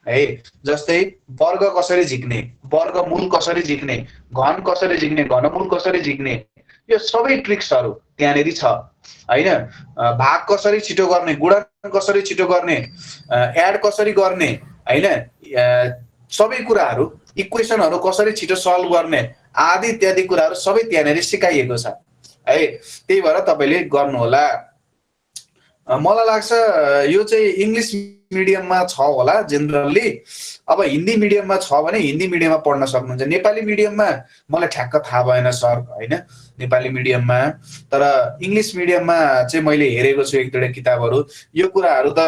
है। जस्तै वर्ग कसरी झिक्ने, वर्गमूल कसरी झिक्ने, घन कसरी झिक्ने, घनमूल कसरी झिक्ने, यो सबै ट्रिक्सहरू त्यहाँनिर छ हैन। भाग कसरी छिटो गर्ने, गुणन कसरी छिटो गर्ने, एड कसरी गर्ने हैन, सबै कुराहरू, इक्वेसनहरू कसरी छिटो सल्भ गर्ने आदि इत्यादि कुराहरू सबै त्यहाँनिर सिकाइएको छ है। त्यही भएर तपाईले गर्नु होला। मलाई लाग्छ यो चाहिँ इङ्ग्लिस मिडियममा छ होला जेनरली। अब हिन्दी मिडियममा छ भने हिन्दी मिडियममा पढ्न सक्नुहुन्छ। नेपाली मिडियममा मलाई ठ्याक्क थाहा भएन सर हैन, नेपाली मिडियममा। तर इङ्ग्लिस मिडियममा चाहिँ मैले हेरेको छु एक दुईवटा किताबहरू। यो कुराहरू त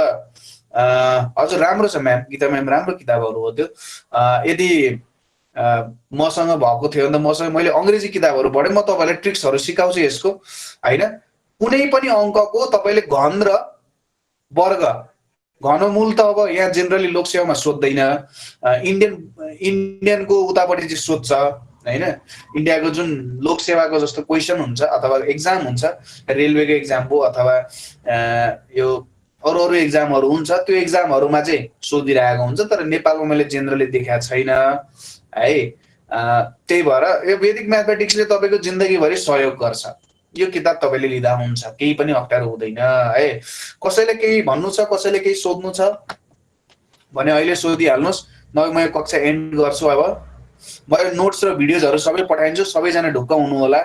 हजुर राम्रो छ म्याम, गीता म्याम, राम्रो किताबहरू हो त्यो। यदि मसँग भएको थियो भने त मसँग मैले अङ्ग्रेजी किताबहरू पढेँ, म तपाईँलाई ट्रिक्सहरू सिकाउँछु यसको होइन। कुनै पनि अङ्कको तपाईँले घन र वर्ग, घनमूल त अब यहाँ जेनरली लोकसेवामा सोध्दैन, इन्डियनको उतापट्टि चाहिँ सोध्छ होइन। इन्डियाको जुन लोकसेवाको जस्तो क्वेसन हुन्छ अथवा एक्जाम हुन्छ, रेलवेको एक्जाम हो अथवा यो अरू अरू एक्जामहरू हुन्छ, त्यो एक्जामहरूमा चाहिँ सोधिरहेको हुन्छ। तर नेपालमा मैले जेनरली देखाएको छैन है। त्यही भएर यो वैदिक म्याथमेटिक्सले तपाईँको जिन्दगीभरि सहयोग गर्छ। यो किताब तपाईँले लिँदा हुन्छ, केही पनि अप्ठ्यारो हुँदैन है। कसैले केही भन्नु छ, कसैले केही सोध्नु छ भने अहिले सोधिहाल्नुहोस्, नभए म यो कक्षा एन्ड गर्छु। अब मैले नोट्स र भिडियोजहरू सबै पठाइदिन्छु, सबैजना ढुक्क हुनु होला।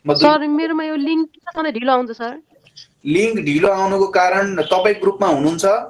सर मेरोमा यो लिङ्क सधैँ ढिलो आउँछ सर। लिङ्क ढिलो आउनुको कारण तपाईँ ग्रुपमा हुनुहुन्छ